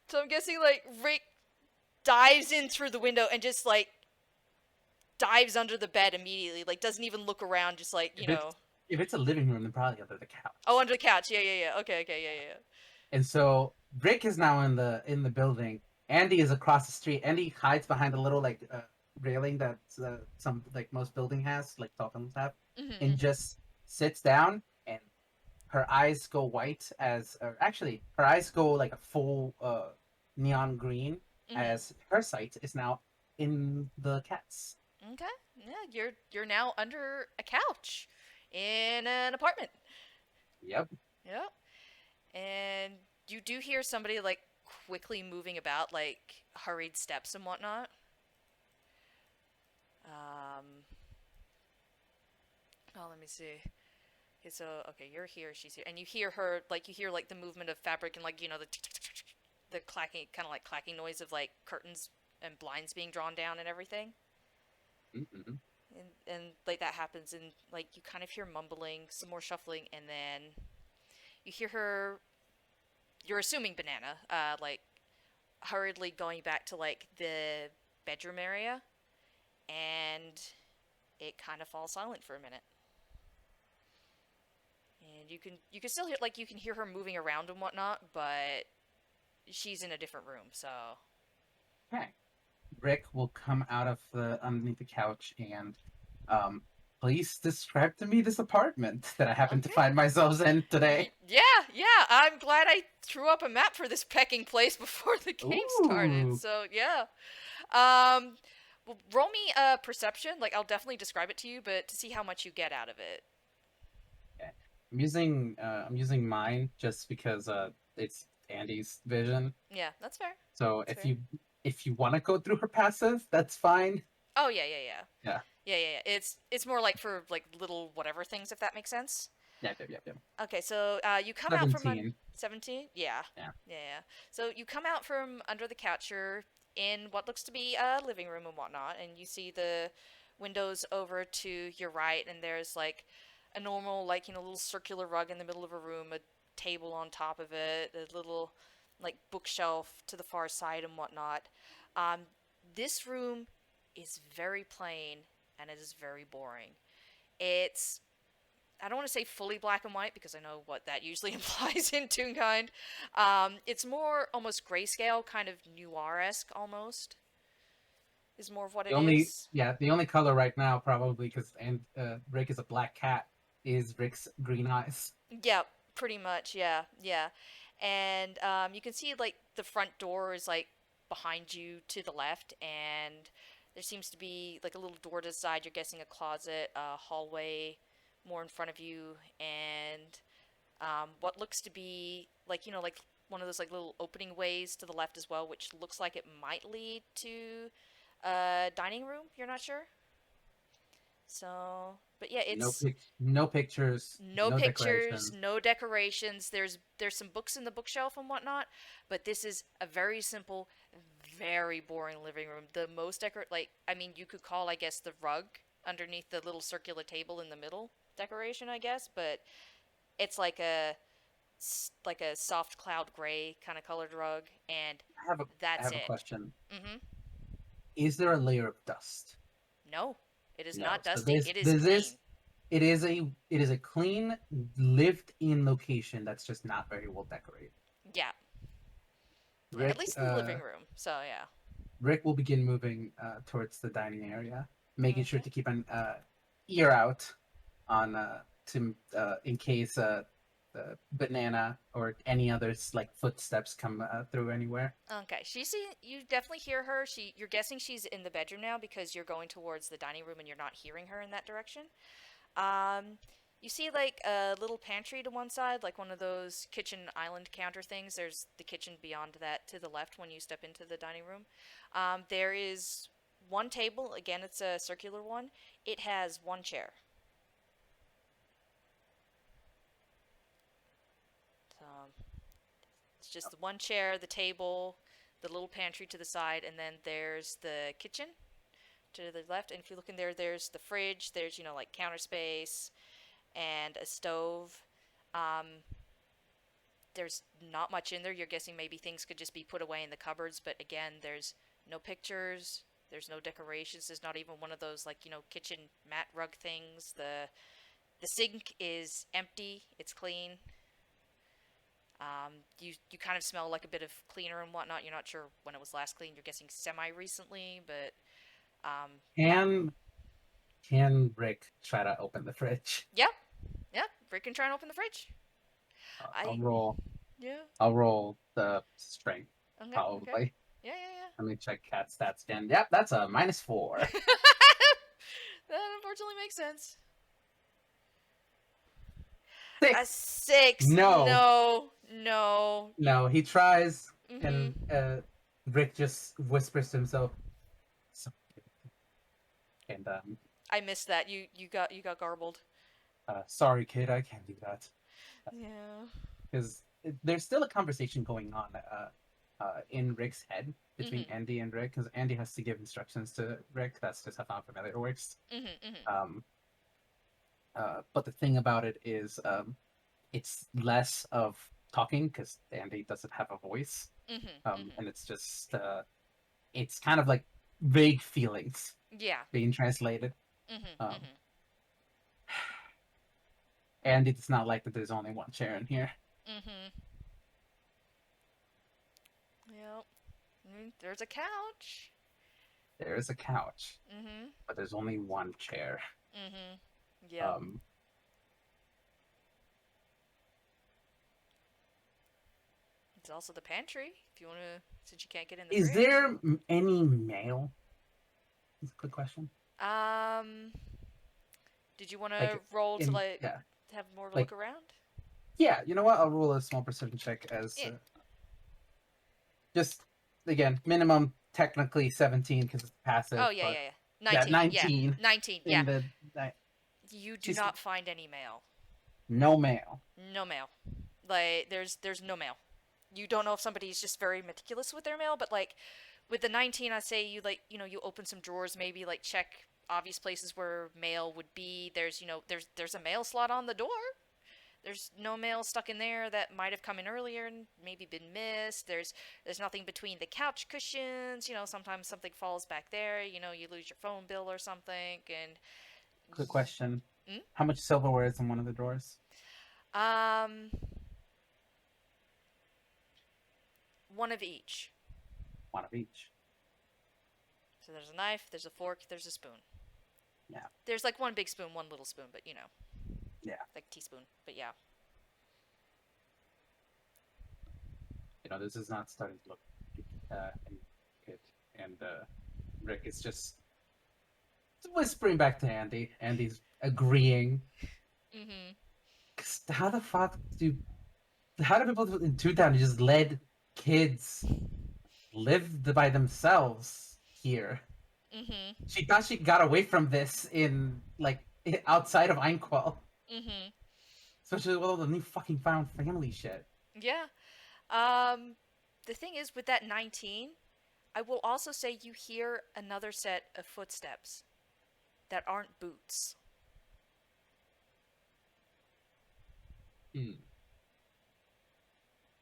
So I'm guessing like Rick dives in through the window and just like dives under the bed immediately, like doesn't even look around, just like If it's a living room, then probably under the oh, couch. under the couch. Yeah, yeah, yeah. Okay, okay, yeah, yeah. And so Rick is now in the building. Andy is across the street. Andy hides behind a little like railing that some like most building has, like tall buildings have, Mm-hmm, and mm-hmm. just sits down. And her eyes go white or actually her eyes go like a full neon green Mm-hmm. as her sight is now in the cat's. Okay. Yeah, you're now under a couch in an apartment. Yep. Yep. And you do hear somebody like quickly moving about, like hurried steps and whatnot. Um. Oh, let me see. Okay, so okay, you're here, she's here, and you hear her like you hear like the movement of fabric and like the clacking, kind of like clacking noise of like curtains and blinds being drawn down and everything. Mm-hmm. And like that happens, and like you kind of hear mumbling, some more shuffling, and then you hear her. You're assuming Banana, like hurriedly going back to like the bedroom area, and it kind of falls silent for a minute. And you can still hear like you can hear her moving around and whatnot, but she's in a different room. So Okay. Rick will come out of the underneath the couch and um please describe to me this apartment that I happen to okay. find myself in today. Yeah. I'm glad I threw up a map for this pecking place before the game started. Ooh. So yeah. Um, well, roll me a perception. Like I'll definitely describe it to you, but to see how much you get out of it. Okay. I'm using mine just because it's Andy's vision. Yeah, that's fair. So That's fair. if you want to go through her passive, that's fine. Oh yeah. Yeah. Yeah. It's more like for like little whatever things, if that makes sense. Yeah. Okay, so you come out from 17. 17. Yeah, Yeah. yeah. So you come out from under the couch. You're in what looks to be a living room and whatnot, and you see the windows over to your right, and there's like a normal, like little circular rug in the middle of a room, a table on top of it, a little like bookshelf to the far side and whatnot. Um, this room is very plain and it is very boring. It's I don't want to say fully black and white because I know what that usually implies in Toonkind. It's more almost grayscale, kind of noir-esque almost, is more of what The it only is. yeah, the only color right now probably because and Rick is a black cat is Rick's green eyes. Yeah, pretty much. Yeah. And you can see like the front door is like behind you to the left, and there seems to be like a little door to the side. You're guessing a closet, a hallway more in front of you, and what looks to be like like one of those like little opening ways to the left as well, which looks like it might lead to a dining room. You're not sure. So, but yeah, it's No pictures, no no pictures, decorations. no decorations. There's some books in the bookshelf and whatnot, but this is a very simple, very boring living room. The most like I mean, you could call I guess the rug underneath the little circular table in the middle decoration, I guess, but it's like a soft cloud gray kind of colored rug, and I that's have a it. question. Mm-hmm. Is there a layer of dust? No, it is No. not So dusty. It is this clean. is it is a clean lived in location that's just not very well decorated. Yeah, yeah. At Rick least in the living room. So yeah. Rick will begin moving towards the dining area, making sure Okay. to keep an ear out on to in case the banana or any others like footsteps come through anywhere. Okay. You definitely hear her. You're guessing she's in the bedroom now because you're going towards the dining room and you're not hearing her in that direction. Um, you see like a little pantry to one side, like one of those kitchen island counter things. There's the kitchen beyond that to the left when you step into the dining room. There is one table. Again, it's a circular one. It has one chair. It's just the one chair, the table, the little pantry to the side, and then there's the kitchen to the left. And if you look in there, there's the fridge. There's like counter space and a stove. Um, there's not much in there. You're guessing maybe things could just be put away in the cupboards, but again, there's no pictures. There's no decorations. There's not even one of those like kitchen mat rug things. The sink is empty. It's clean. You kind of smell like a bit of cleaner and whatnot. You're not sure when it was last cleaned. You're guessing semi recently, but yeah, Can can Rick try to open the fridge? yeah, yeah. Rick can try and open the fridge. I'll I roll. Yeah. I'll roll the strength Okay. probably. Yeah. Let me check cat stats again. Yep, that's a -4. That unfortunately makes sense. A 6. 6. No, No. no. He tries, and Mm-hmm. Rick just whispers to himself, "So-" and I missed that. You got garbled. sorry, kid, I can't do that Yeah. because there's still a conversation going on in Rick's head between Mm-hmm. Andy and Rick because Andy has to give instructions to Rick. That's just how Familiar works. Mm-hmm. Um, but the thing about it is, it's less of talking because Andy doesn't have a voice, Mm-hmm. Mm-hmm. and it's just it's kind of like vague feelings Yeah. being translated. Mm-hmm. Um, Mm-hmm. Andy does not like that there's only one chair in here. Mm-hmm. Yep. There's a couch. There is a couch, Mm-hmm. but there's only one chair. Mm-hmm. Yep. Um, It's also the pantry, if you want to, since you can't get in the is fridge. there any mail? That's a quick question. Um, did you want to Like roll to in like yeah, have more of a like look around? yeah. You know what? I'll roll a small perception check as Yeah. just again minimum technically 17 because it's passive, Oh yeah, but yeah, yeah. yeah, 19. Yeah. 19 19. Yeah. in the night. You do She's not find any mail. no mail. No mail. Like there's no mail. You don't know if somebody's just very meticulous with their mail, but like with the 19, I say you like, you open some drawers, maybe like check obvious places where mail would be. There's, there's a mail slot on the door. There's no mail stuck in there that might have come in earlier and maybe been missed. There's nothing between the couch cushions. Sometimes something falls back there. You lose your phone bill or something, and Quick question: mm? how much silverware is in one of the drawers? um, one of each. One of each. So there's a knife, there's a fork, there's a spoon. Yeah. There's like one big spoon, one little spoon, but Yeah. like teaspoon. But yeah. This is not starting to look any good. And Rick is just whispering back to Andy. Andy's agreeing. Mm-hmm. 'Cause how do people in Toontown just let kids live by themselves here? Mm-hmm. She thought she got away from this in like outside of Einquell, Mm-hmm. especially with all the new fucking found family shit. Yeah. Um, the thing is with that 19, I will also say you hear another set of footsteps that aren't boots. Hmm.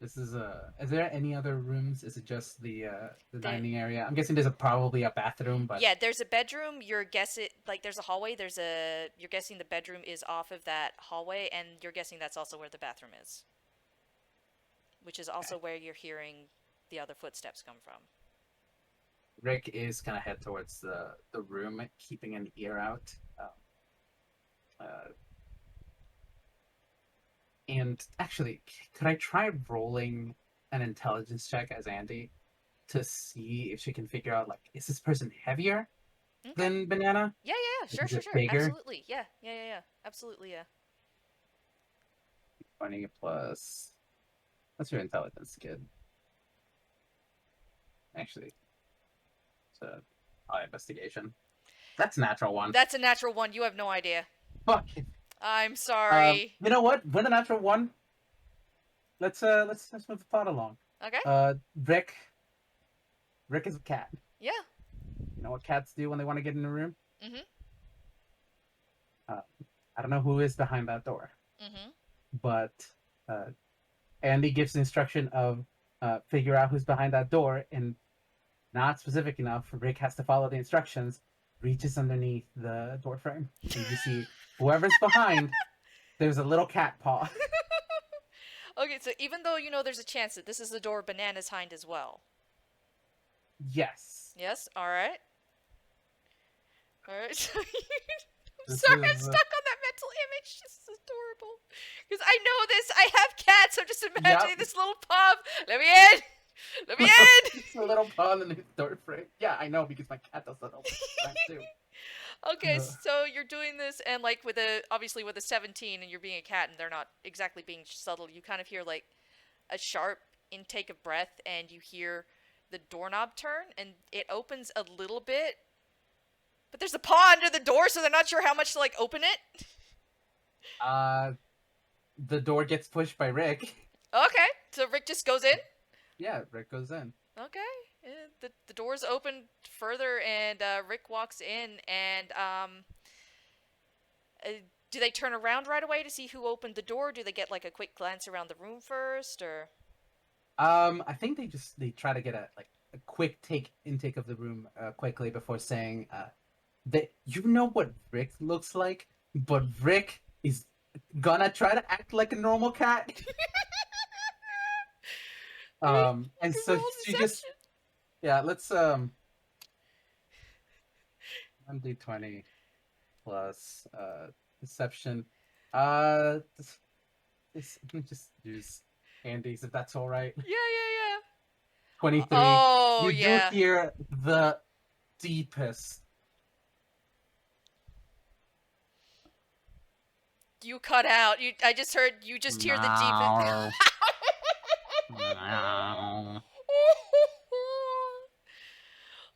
This is Is there any other rooms? Is it just the There, dining area? I'm guessing there's probably a bathroom, but yeah, there's a bedroom. You're guessing like there's a hallway. You're guessing the bedroom is off of that hallway, and you're guessing that's also where the bathroom is, which is also okay. where you're hearing the other footsteps come from. Rick is gonna head towards the room, keeping an ear out. Uh, and actually, could I try rolling an intelligence check as Andy to see if she can figure out like is this person heavier Okay. than Banana? Yeah, yeah, yeah. Sure, Is sure, it sure. bigger? Absolutely. Yeah, yeah, yeah, yeah. Absolutely, yeah. Finding a plus. What's your intelligence, kid? Actually, it's a investigation. That's a natural one. That's a natural one. You have no idea. Fuck. I'm sorry. You know what? With a natural one, let's move the plot along. Okay. Uh, Rick. Rick is a cat. Yeah. You know what cats do when they want to get in a room? Mm-hmm. Uh, I don't know who is behind that door, Mm-hmm. but uh, Andy gives the instruction of figure out who's behind that door, and not specific enough. Rick has to follow the instructions. Reaches underneath the door frame, and you see whoever's behind. There's a little cat paw. Okay, so even though you know there's a chance that this is the door Banana's behind as well. Yes. Yes? Alright. Alright. So I'm This sorry, I'm is stuck on that mental image. This is adorable. Because I know this. I have cats. I'm just imagining Yep. this little pup. Let me in! Let me in! It's a little paw underneath the door frame. Yeah, I know because my cat does that all the time too. Okay, so you're doing this, and like obviously with a 17, and you're being a cat, and they're not exactly being subtle. You kind of hear like a sharp intake of breath, and you hear the doorknob turn, and it opens a little bit, but there's a paw under the door, so they're not sure how much to like open it. Uh, the door gets pushed by Rick. Okay, so Rick just goes in. Yeah, Rick goes in. Okay, the doors open further, and Rick walks in, and uh, do they turn around right away to see who opened the door? Do they get like a quick glance around the room first, or? I think they try to get a quick intake of the room quickly before saying that you know what Rick looks like, but Rick is gonna try to act like a normal cat. You And can so roll you just deception. yeah, let's 1d20 plus deception. Let me just use Andy's if that's all right. Yeah, yeah, yeah. 23. Oh, You do yeah. hear the deepest You cut out. I just heard. You just hear the deepest. meow. Meow.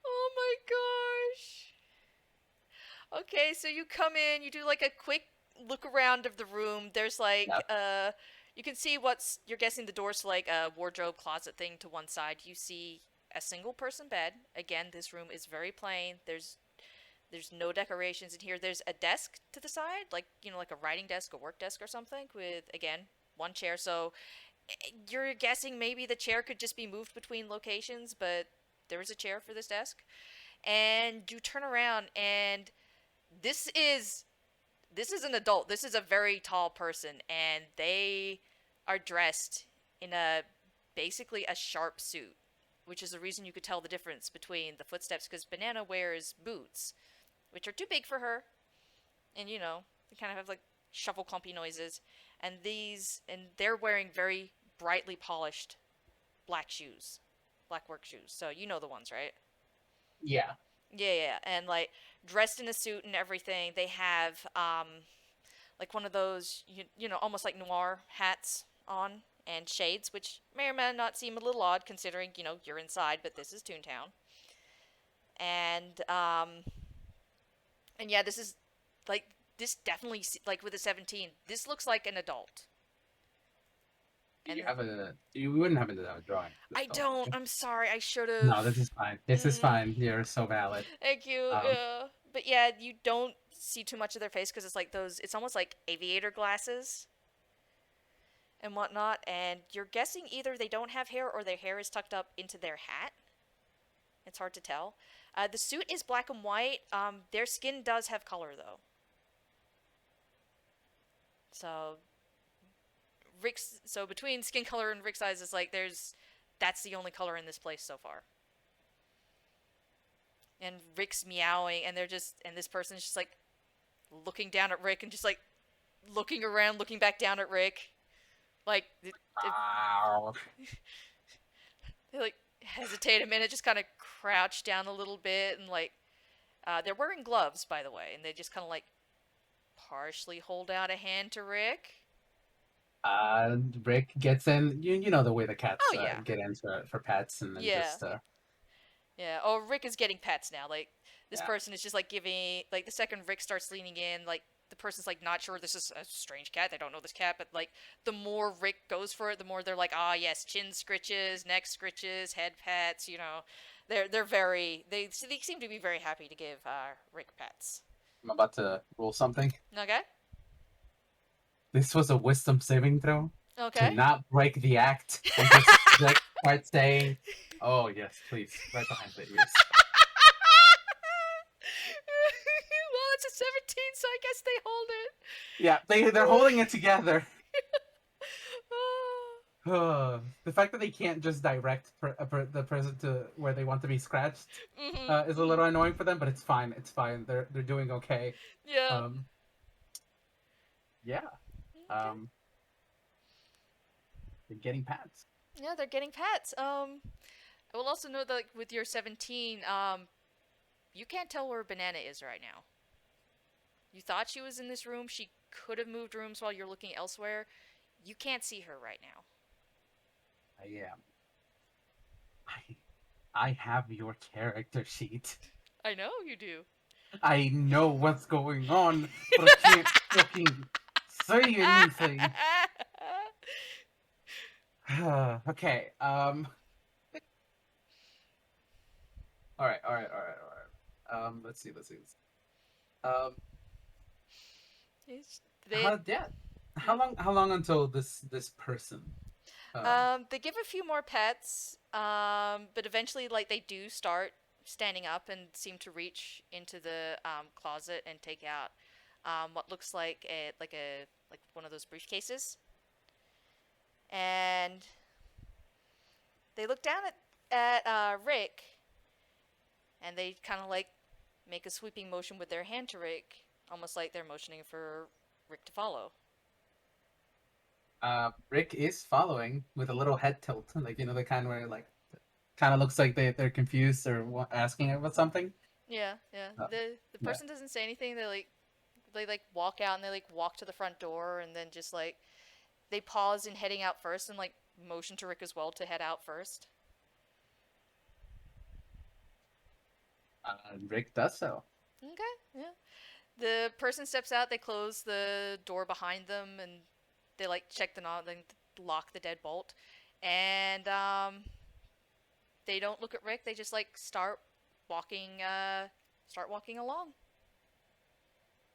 Oh my gosh. Okay, so you come in, you do like a quick look around of the room. There's Yeah. like you can see what's you're guessing the door's like a wardrobe closet thing to one side. You see a single person bed. Again, this room is very plain. There's no decorations in here. There's a desk to the side, like, like a writing desk, a work desk or something with again, one chair. So you're guessing maybe the chair could just be moved between locations, but there is a chair for this desk. And you turn around and this is this is an adult. This is a very tall person, and they are dressed in a basically a sharp suit, which is the reason you could tell the difference between the footsteps because Banana wears boots, which are too big for her, and they kind of have like shuffle clumpy noises, and they're wearing very brightly polished black shoes, black work shoes. So you know the ones, right? Yeah. Yeah, yeah, and like dressed in a suit and everything. They have like one of those almost like noir hats on and shades, which may or may not seem a little odd considering you're inside, but this is Toontown. And and yeah, this is like this definitely like with a 17. This looks like an adult. Do And you have a? You wouldn't have a drawing of this, I though, would don't. you? I'm sorry. I should have. No, this is fine. This is fine. You're so valid. Thank you. Um, But yeah, you don't see too much of their face because it's like those. It's almost like aviator glasses and whatnot. And you're guessing either they don't have hair or their hair is tucked up into their hat. It's hard to tell. The suit is black and white. Their skin does have color though. So so between skin color and Rick's eyes is like that's the only color in this place so far. And Rick's meowing, and this person's just like looking down at Rick and just like looking around, looking back down at Rick, like ow. they like hesitate a minute, just kind of crouch down a little bit, and like they're wearing gloves, by the way, and they just kind of like partially hold out a hand to Rick. Rick gets in. You know the way the cats Oh yeah, get in for pets, and then yeah, just yeah. Oh, Rick is getting pets now. Like this yeah. person is just like giving like the second Rick starts leaning in, like the person's like not sure this is a strange cat. They don't know this cat, but like the more Rick goes for it, the more they're like, ah, yes, chin scritches, neck scritches, head pats. They're very they seem to be very happy to give Rick pets. I'm about to roll something. Okay, This was a wisdom saving throw to okay. not break the act and just like start saying, "Oh yes, please," right behind the ears. Well, it's a 17, so I guess they hold it. Yeah, they're holding it together. The fact that they can't just direct the present to where they want to be scratched is a little annoying for them, but it's fine. It's fine. They're doing okay. Yeah. Um, yeah. Okay. Um, they're getting pats. Yeah, they're getting pets. I will also note that like, with your 17, you can't tell where Banana is right now. You thought she was in this room. She could have moved rooms while you're looking elsewhere. You can't see her right now. I am. I have your character sheet. I know you do. I know what's going on, but I can't fucking say anything. Okay. All right. Let's see. Um. They Yeah. How long until this person? Um. they give a few more pets, but eventually, like they do start standing up and seem to reach into the closet and take out what looks like a like one of those briefcases, and they look down at Rick, and they kind of like make a sweeping motion with their hand to Rick, almost like they're motioning for Rick to follow. Rick is following with a little head tilt, like the kind where like kind of looks like they're confused or asking about something. Yeah, yeah. Uh, The yeah. person doesn't say anything. They like walk out and they like walk to the front door and then just like they pause in heading out first and like motion to Rick as well to head out first. Rick does so. Okay, yeah. The person steps out. They close the door behind them and they like check the knob, then lock the deadbolt, and they don't look at Rick. They just like start walking along.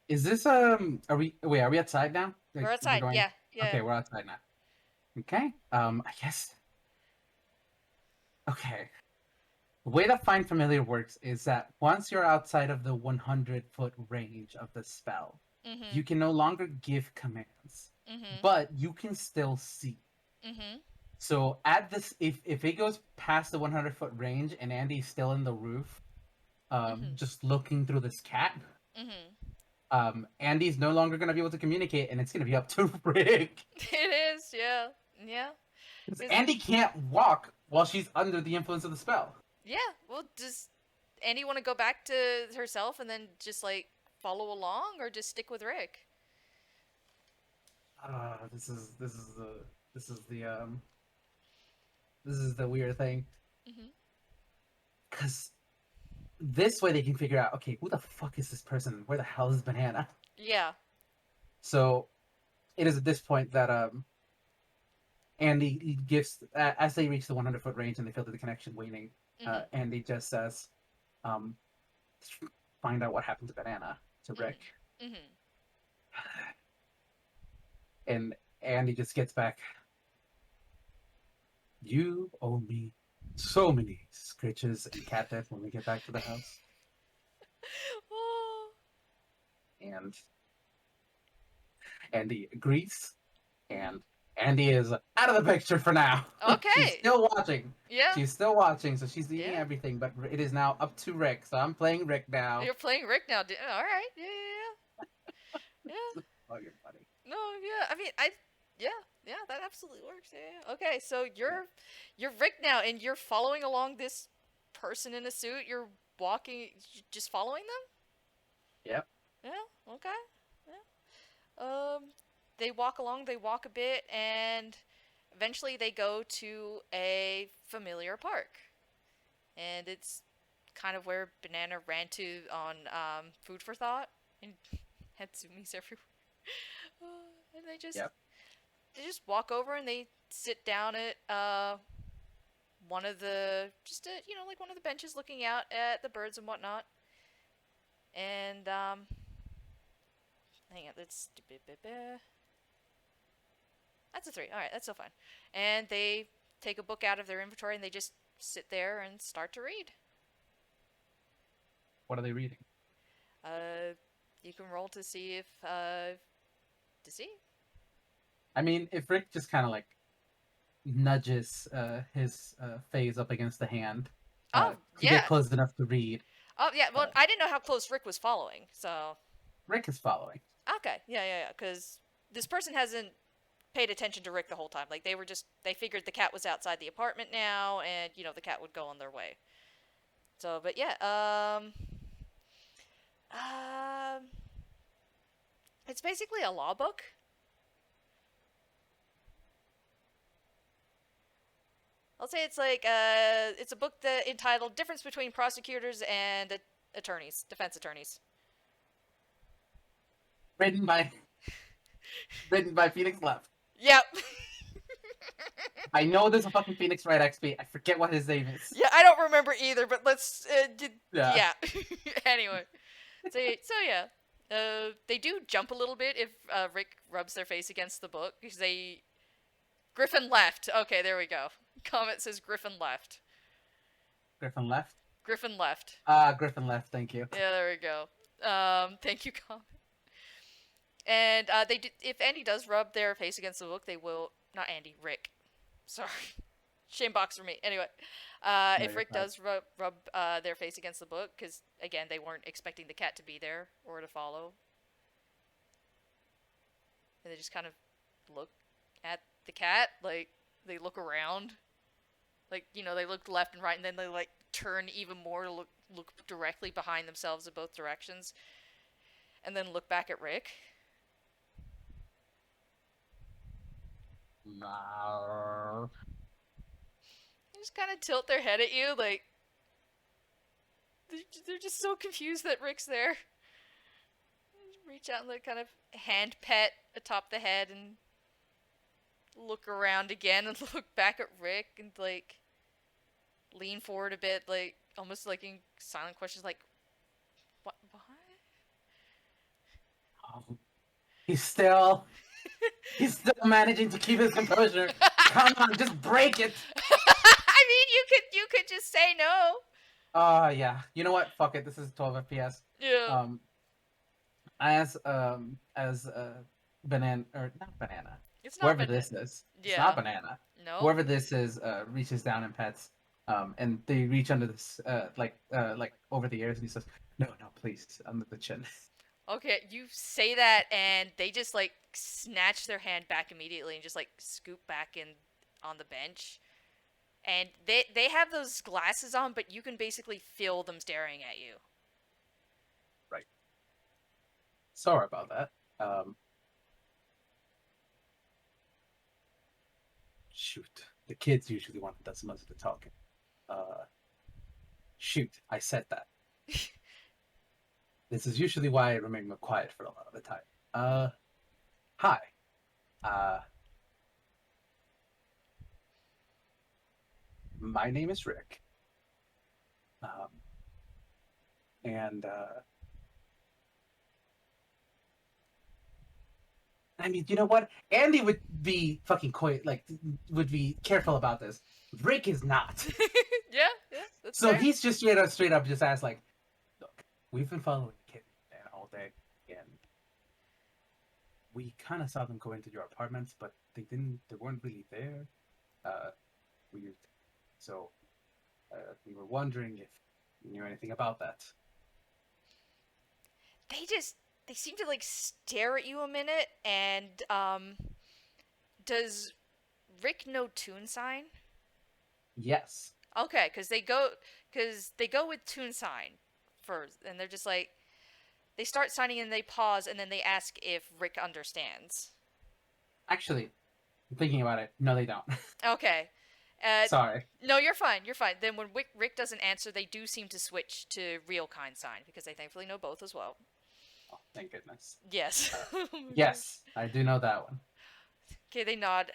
Is this Are we wait? Are we outside now? We're Like we're outside. going. Yeah, yeah. Okay, we're outside now. Okay. I guess. Okay. The way that Find Familiar works is that once you're outside of the 100-foot range of the spell, Mhm. you can no longer give commands, Mhm. but you can still see. Mhm. So at this, if it goes past the 100-foot range and Andy's still in the roof, Mhm. just looking through this cat, Mhm. Andy's no longer gonna be able to communicate, and it's gonna be up to Rick. It is. Yeah. Yeah. Because Is Andy can't walk while she's under the influence of the spell. yeah. Well, does Andy want to go back to herself and then just like follow along, or just stick with Rick? This is the this is the weird thing Mhm. because this way they can figure out, okay, who the fuck is this person? Where the hell is Banana? Yeah. So it is at this point that Andy gives as they reach the 100-foot range and they feel the connection waning. Mhm. Andy just says, um, "Find out what happened to Banana to Mhm. Rick," Mhm. and Andy just gets back. You owe me so many scritches and cat death when we get back to the house. Oh. And Andy agrees, Mhm. and Andy is out of the picture for now. She's Okay. still watching. Yeah. She's still watching, so she's eating Yeah. everything, but it is now up to Rick. So I'm playing Rick now. You're playing Rick now. All right. Yeah. Yeah. Yeah. It's fucking funny. No. Yeah. I mean, I. Yeah. Yeah. That absolutely works. Yeah. Okay. So Yeah. you're Rick now, and you're following along this person in a suit. You're walking, just following them. Yep. Yeah. Okay. Yeah. They walk along. They walk a bit, and eventually they go to a familiar park, and it's kind of where Banana ran to on Food for Thought, and had zoomies everywhere. And Yep. they just walk over and they sit down at one of the like one of the benches, looking out at the birds and whatnot. And hang on, that's a three. All right, that's so fine. And they take a book out of their inventory and they just sit there and start to read. What are they reading? Uh, you can roll to see if to see. I mean, if Rick just kind of like nudges his face up against the hand Oh to get yeah. close enough to read, Oh yeah. Well, uh, I didn't know how close Rick was following. So Rick is following. okay, yeah. Because this person hasn't paid attention to Rick the whole time. Like they figured the cat was outside the apartment now, and the cat would go on their way. So, but yeah, um, it's basically a law book. I'll say it's like it's a book that entitled "Difference Between Prosecutors and Attorneys, Defense Attorneys." Written by Phoenix Left. Yep. I know there's a fucking Phoenix Wright XP. I forget what his name is. Yeah, I don't remember either, but let's Yeah. yeah. Anyway, so yeah, they do jump a little bit if Rick rubs their face against the book because they Griffin left. Okay, there we go. Comment says Griffin left. Griffin Left. Griffin left. Griffin Left. Thank you. Yeah, there we go. Thank you, comment. And if Andy does rub their face against the book, they will not Andy, Rick. Sorry, shame box for me. Anyway, No, if you're Rick fine. does rub their face against the book, because again they weren't expecting the cat to be there or to follow, and they just kind of look at the cat, like they look around, like they look left and right, and then they like turn even more to look directly behind themselves in both directions, and then look back at Rick. Nah. They just kind of tilt their head at you, like they're just so confused that Rick's there. Reach out and like kind of hand pet atop the head and look around again and look back at Rick and like lean forward a bit, like almost like in silent questions, like what? What? Um, he's still he's still managing to keep his composure. Come on, just break it. I mean, you could just say no. Yeah. You know what? Fuck it. This is 12 FPS. Yeah, Um, as banana or not banana, it's not whoever been. this is, it's not Yeah, banana. no. Whoever this is, reaches down and pets, and they reach under this, like over the ears, and he says, "No, no, please, under the chin." Okay, you say that, and they just like snatch their hand back immediately and just like scoop back in on the bench. And they have those glasses on, but you can basically feel them staring at you. Right. Sorry about that. Shoot, the kids usually want to does most of the talking. Uh, Shoot, I said that. This is usually why I remain quiet for a lot of the time. Uh, Hi. Uh, my name is Rick. Um, and I mean, you know what? Andy would be fucking like would be careful about this. Rick is not. Yeah, yeah, that's So fair. he's just straight up just asked like, look, we've been following the kid all day, and we kind of saw them go into your apartments, but they weren't really there. Uh, weird. So we were wondering if you knew anything about that. They just they seem to like stare at you a minute, and does Rick know tune sign? Yes. Okay, because they go with tune sign first, and they're just like they start signing and they pause, and then they ask if Rick understands. Actually, thinking about it, no, they don't. Okay. Uh, Sorry. no, you're fine. You're fine. Then when Rick doesn't answer, they do seem to switch to real kind sign because they thankfully know both as well. Oh, thank goodness. Yes. Uh, Oh my gosh. yes, I do know that one. Okay, they nod.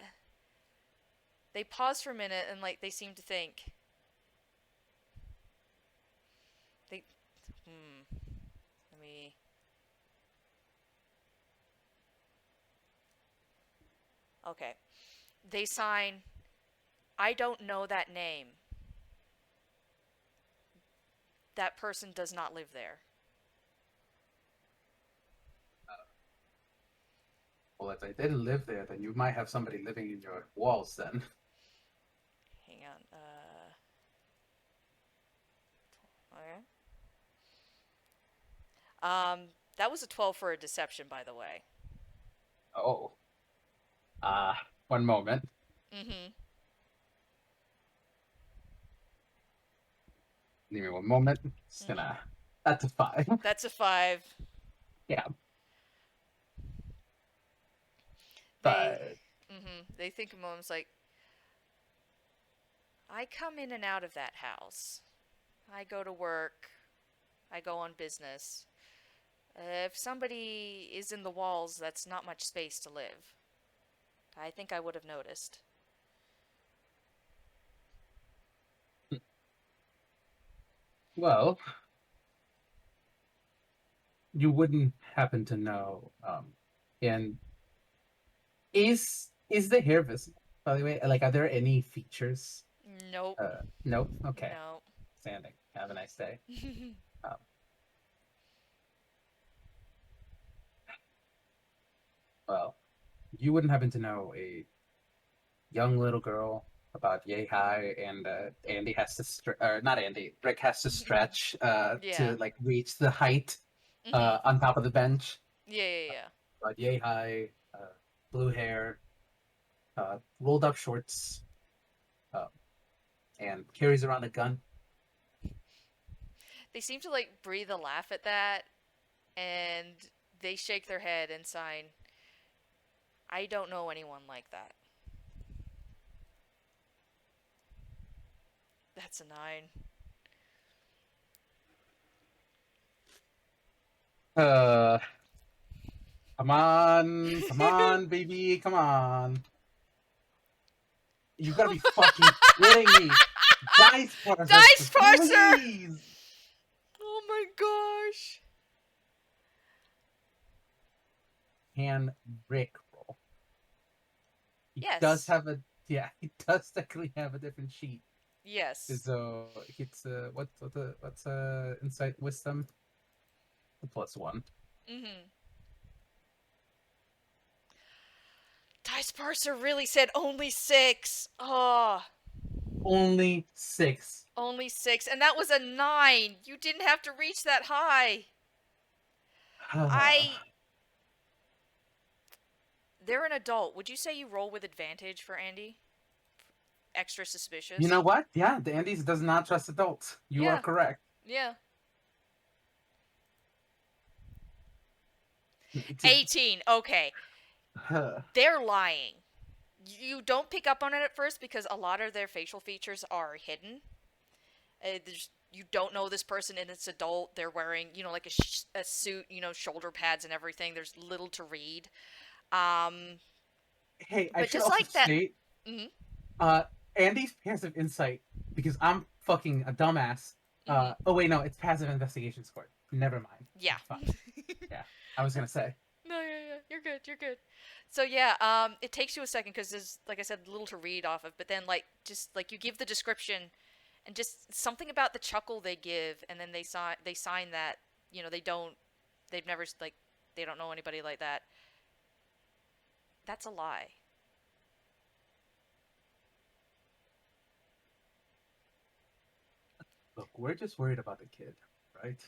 They pause for a minute and like they seem to think. They let me okay. They sign I don't know that name. That person does not live there. Well, if they didn't live there, then you might have somebody living in your walls then. Hang on. Okay. That was a 12 for a deception, by the way. Oh. One moment. Mm-hmm. Give me one moment. Just Mm-hmm. gonna. That's a 5. That's a 5. Yeah, They, but they think a moment's like, I come in and out of that house. I go to work. I go on business. If somebody is in the walls, that's not much space to live. I think I would have noticed. well, you wouldn't happen to know. And is the hair visible? By the way, like, are there any features? Nope. Nope. Okay. No. Standing. Have a nice day. Um, Well, you wouldn't happen to know a young little girl about yay high, and Andy has to or not Andy, Rick has to stretch Yeah. to like reach the height Mhm. on top of the bench. Yeah, yeah, yeah. About yay high, blue hair, rolled up shorts, uh, and carries around a gun. They seem to like breathe a laugh at that, and they shake their head and sign. I don't know anyone like that. That's a 9. Uh, come on, baby, come on. You gotta be fucking kidding me. Dice parser, Dice parser! please. Oh my gosh. Can Rick roll? He does Yes. have a yeah. He does technically have a different sheet. Yes. So it's what's insight wisdom? The +1. Mhm. Dice parser really said only 6. Oh, Only 6. only 6, and that was a 9. You didn't have to reach that high. I. They're an adult. Would you say you roll with advantage for Andy? Extra You suspicious? know what? Yeah, the Andes does not trust adults. You are Yeah. correct. Yeah. It's 18. Okay. They're lying. You don't pick up on it at first because a lot of their facial features are hidden. You don't know this person and it's adult. They're wearing, like a suit, shoulder pads and everything. There's little to read. Um, Hey, I but should just also like that. state Mm-hmm, uh Andy's passive insight because I'm fucking a dumbass. mm-hmm, Oh wait, no, it's passive investigation score. Never mind. yeah. It's fine. Yeah, I was gonna say. No, yeah, yeah. You're good. You're good. So yeah, it takes you a second because there's, like I said, little to read off of. But then, like, just like you give the description, and just something about the chuckle they give, and then they sign that they don't, they've never like, they don't know anybody like that. That's a lie. Look, we're just worried about the kid, right?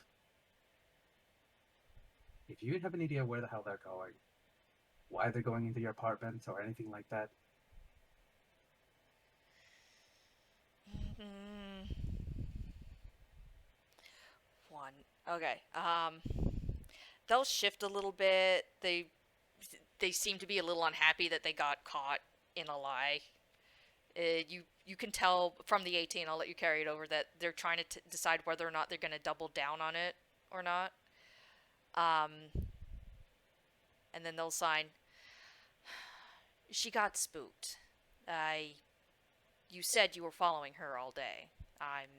If you have an idea where the hell they're going, why they're going into your apartment or anything like that, Mm, one. Okay. They'll shift a little bit. They seem to be a little unhappy that they got caught in a lie. You can tell from the 18. I'll let you carry it over that they're trying to decide whether or not they're going to double down on it or not. Um, and then they'll sign. She got spooked. I. You said you were following her all day. I'm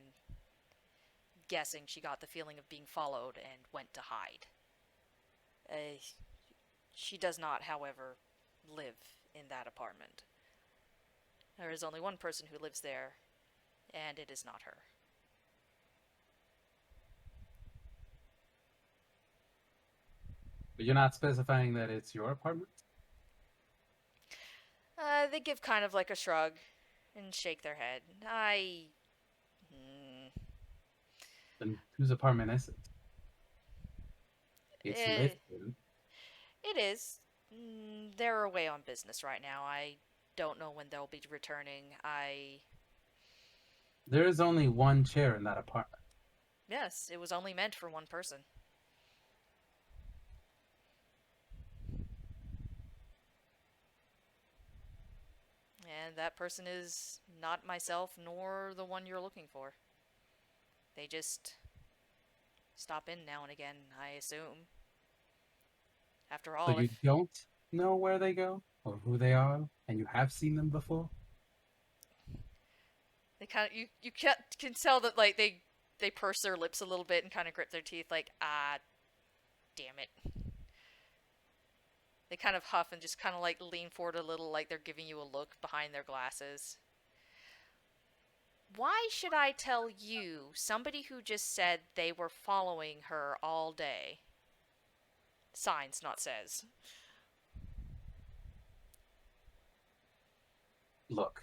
guessing she got the feeling of being followed and went to hide. Uh, she does not, however, live in that apartment. There is only one person who lives there, and it is not her. but you're not specifying that it's your apartment. They give kind of like a shrug and shake their head. I. Mm, Then whose apartment is it? It's eh, lived in. it is. They're away on business right now. I don't know when they'll be returning. There is only one chair in that apartment. Yes, it was only meant for one person. And that person is not myself nor the one you're looking for. They just stop in now and again, I assume. After So all, you if don't know where they go or who they are, and you have seen them before. they kind of you can tell that like they purse their lips a little bit and kind of grip their teeth like damn it. They kind of huff and just kind of like lean forward a little like they're giving you a look behind their glasses. Why should I tell you, somebody who just said they were following her all day? Signs, not says. Look,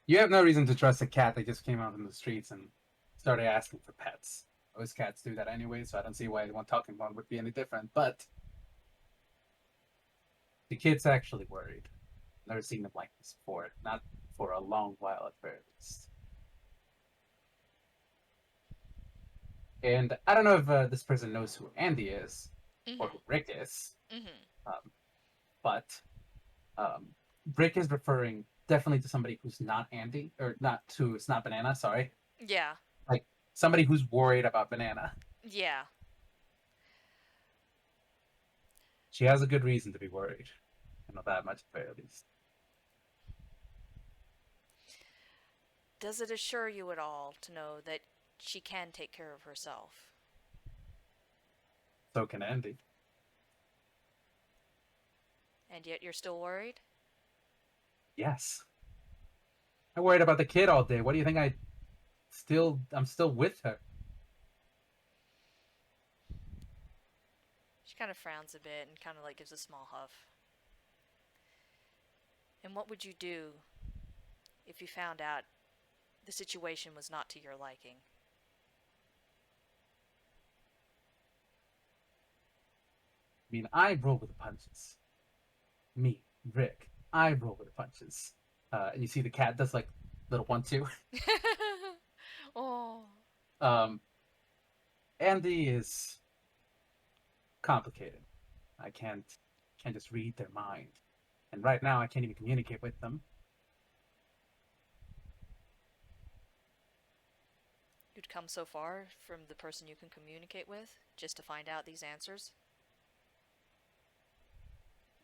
you have no reason to trust a cat that just came out in the streets and started asking for pets. Most cats do that anyway, so I don't see why the one talking one would be any different. But the kid's actually worried. Never seen him like this before. Not for a long while, at very least. And I don't know if this person knows who Andy is or Mhm. who Rick is, Mhm. um, but um, Rick is referring definitely to somebody who's not Andy, or not to, it's not Banana, sorry. Yeah. Like somebody who's worried about Banana. Yeah. She has a good reason to be worried. I know that much at the very least. Does it assure you at all to know that she can take care of herself? So can Andy. And yet you're still worried? Yes. I worried about the kid all day. What do you think I'm still with her? She kind of frowns a bit and kind of like gives a small huff. And what would you do if you found out the situation was not to your liking? I mean, I roll with the punches. Me, Rick, I roll with the punches. And you see the cat does like little 1-2. Oh. Um, Andy is complicated. I can't just read their mind. And right now I can't even communicate with them. You'd come so far from the person you can communicate with just to find out these answers?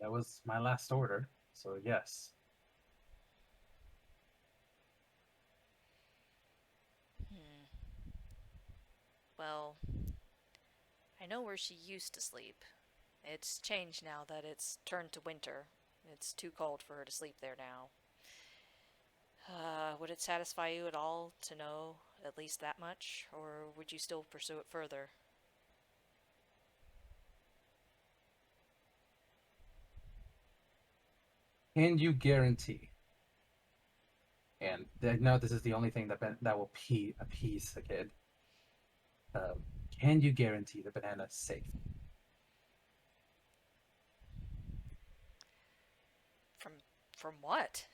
That was my last order. So yes. Hmm. Well, I know where she used to sleep. It's changed now that it's turned to winter. It's too cold for her to sleep there now. Would it satisfy you at all to know at least that much, or would you still pursue it further? Can you guarantee? And I know this is the only thing that will appease a kid. Um, can you guarantee the banana's safe? From what?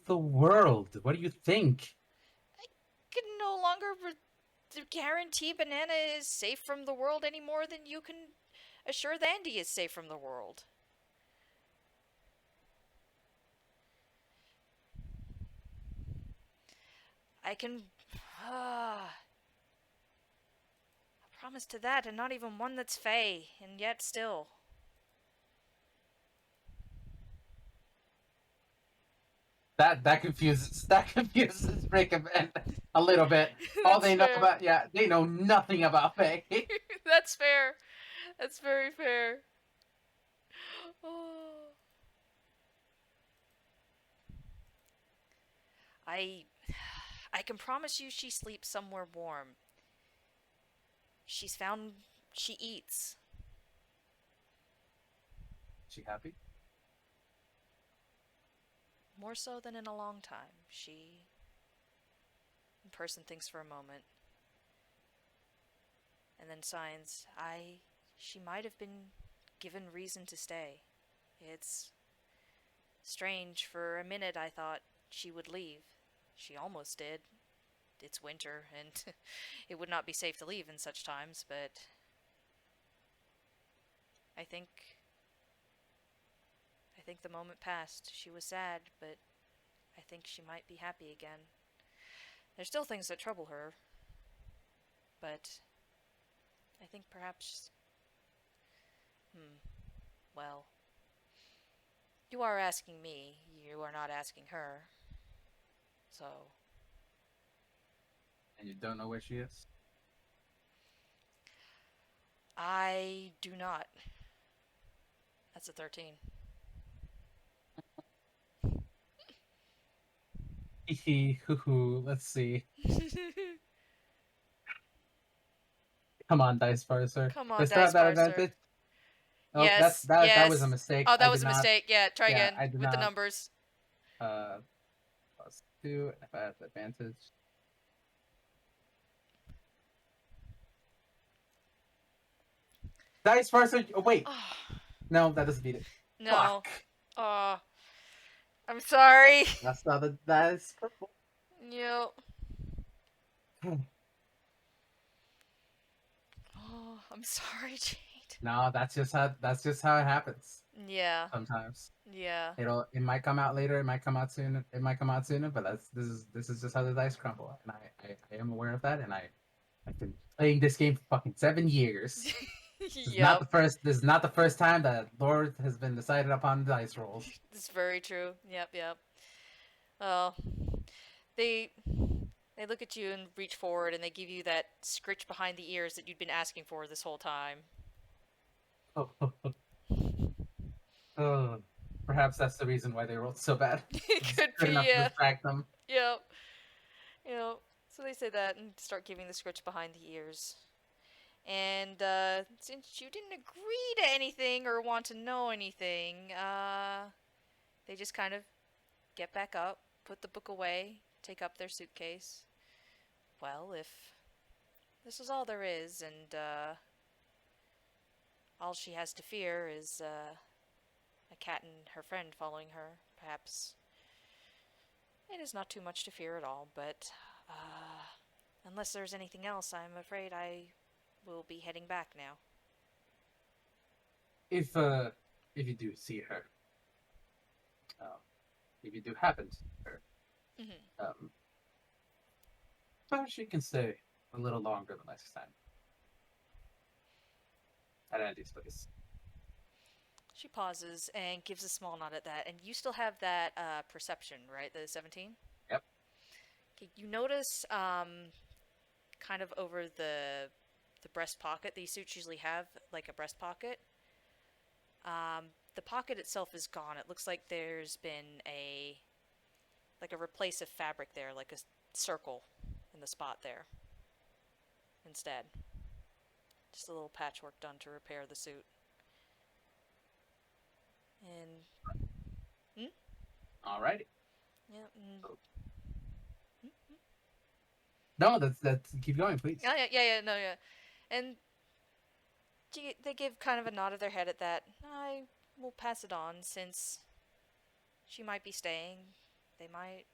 The world. What do you think? I can no longer guarantee Banana is safe from the world any more than you can assure that Andy is safe from the world. I can. I promise to that, and not even one that's Fey, and yet still. That confuses Rick and Ben a little bit. All That's they know fair. about, yeah, they know nothing about Faye. That's fair. That's very fair. Oh. I I can promise you she sleeps somewhere warm. She's found she eats. She happy? More so than in a long time. She in person thinks for a moment and then signs. She might have been given reason to stay. It's strange. For a minute I thought she would leave. She almost did. It's winter and it would not be safe to leave in such times, but I think I think the moment passed. She was sad, but I think she might be happy again. There's still things that trouble her, but I think perhaps well, you are asking me. You are not asking her. So, And you don't know where she is? I do not. That's a 13. Hee hoo hoo. Let's see. Come on, Dice Parser. Come on, I still Dice have that Parser. advantage. Oh, that's Yes, that was a yes. mistake. Oh, I that did was a not. mistake. Yeah, try Yeah, again I did with the not. numbers. Uh, +2. If I have advantage. Dice first. Oh, wait. Oh, No, that doesn't beat it. no. Fuck. Oh, I'm sorry. That's not the dice purple. Yep. Oh, I'm sorry, Jade. No, that's just how it happens Yeah. sometimes. Yeah. It might come out later, it might come out soon, it might come out sooner, but this is just how the dice crumble. And I am aware of that, and I've been playing this game for fucking 7 years. Yep. This is not the first time that Lord has been decided upon dice rolls. It's very true. Yep, yep. Well, they they look at you and reach forward and they give you that scritch behind the ears that you'd been asking for this whole time. Oh, perhaps that's the reason why they rolled so bad. It It's could good be, enough to yeah. distract them. Yep. So they say that and start giving the scritch behind the ears. And since you didn't agree to anything or want to know anything, they just kind of get back up, put the book away, take up their suitcase. Well, if this is all there is, and all she has to fear is a cat and her friend following her, perhaps it is not too much to fear at all, but unless there's anything else, I'm afraid I will be heading back now. If uh if you do see her, um, if you do happen to see her, Mm-hmm. um, perhaps you can stay a little longer the next time at Andy's place. She pauses and gives a small nod at that, and you still have that perception, right? The 17? Yep. Okay, you notice kind of over the breast pocket. These suits usually have like a breast pocket. The pocket itself is gone. It looks like there's been a replace of fabric there, like a circle in the spot there instead. Just a little patchwork done to repair the suit. And hmm? Alrighty. Yeah, So, no, that's keep going, please. yeah, yeah, yeah, yeah, no, yeah. And they give kind of a nod of their head at that. I will pass it on since she might be staying. They might.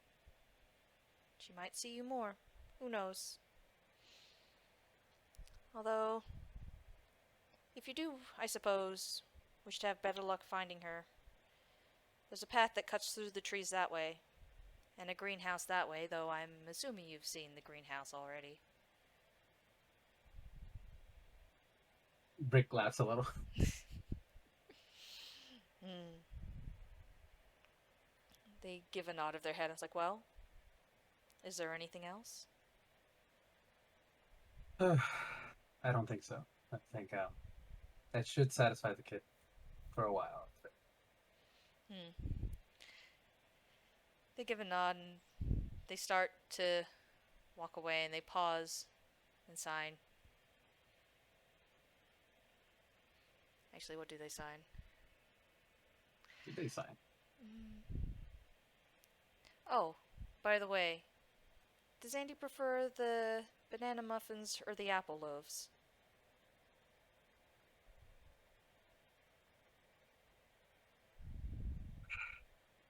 She might see you more. Who knows? Although, if you do, I suppose, wish to have better luck finding her, there's a path that cuts through the trees that way, and a greenhouse that way, though I'm assuming you've seen the greenhouse already. Brick laughs a little. Hmm. They give a nod of their head and it's like, well, is there anything else? I don't think so. I think that should satisfy the kid for a while. Hmm. They give a nod and they start to walk away and they pause and sign. Actually, what do they sign? Did they sign? Oh, by the way, does Andy prefer the banana muffins or the apple loaves?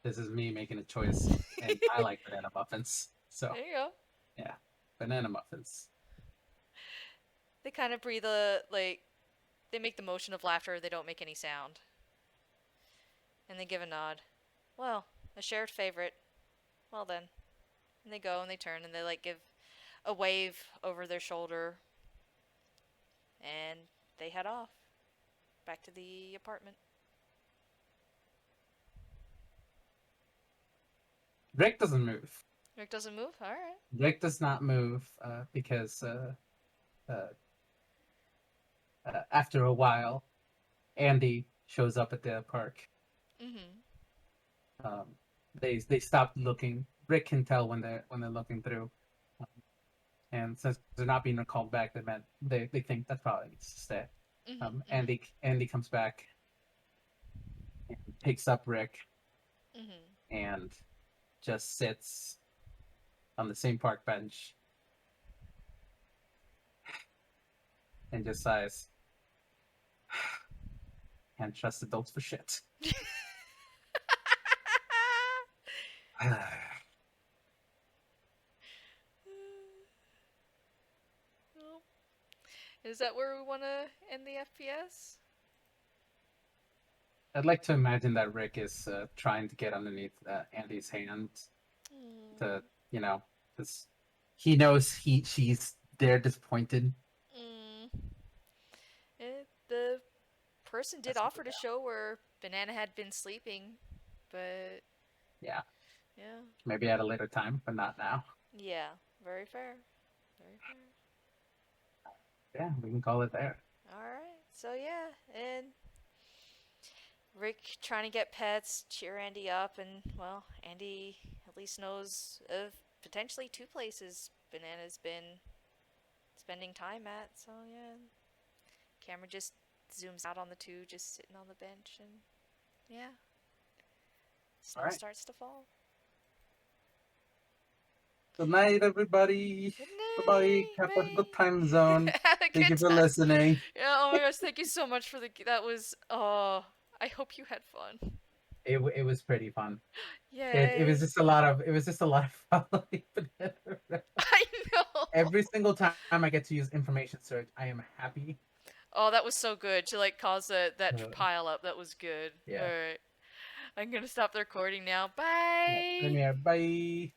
This is me making a choice, and I like banana muffins. So There you go. yeah, banana muffins. They kind of breathe they make the motion of laughter, they don't make any sound. And they give a nod. Well, a shared favorite. Well then. And they go and they turn and they give a wave over their shoulder and they head off back to the apartment. Rick doesn't move. Rick doesn't move? Alright. Rick does not move because uh, after a while, Andy shows up at the park. Mm-hmm. Um, they stop looking. Rick can tell when they're looking through, um, and since they're not being called back, they think that probably needs to stay. Mm-hmm. Mm-hmm. Andy comes back picks up Rick Mhm. and just sits on the same park bench and just sighs. Can't trust adults for shit. Well, is that where we want to end the FPS? I'd like to imagine that Rick is trying to get underneath Andy's hand to, Mm. you know, because he knows she's there disappointed. Mm. The person did That's what offer to show where Banana had been sleeping, but yeah, yeah. maybe at a later time, but not now. Yeah, very fair. Very fair. Yeah, we can call it there. Alright, so yeah, and Rick trying to get pets, cheer Andy up, and well, Andy at least knows of potentially two places Banana's been spending time at, so yeah. Camera just zooms out on the two just sitting on the bench, and yeah, All snow right. starts to fall. Good night, everybody. Good Bye bye. night, Have a good time zone. bye. Had a Thank good you for time. listening. Yeah, oh my gosh, thank you so much for the. That was. Oh, I hope you had fun. It was pretty fun. It was Yay. just a lot of it was just a lot of following banana around. I know. Every single time I get to use information search, I am happy. Oh, that was so good to like cause that Uh, pile up. That was good. All yeah. right, I'm gonna stop the recording now. Yeah. Bye. Premiere. Bye.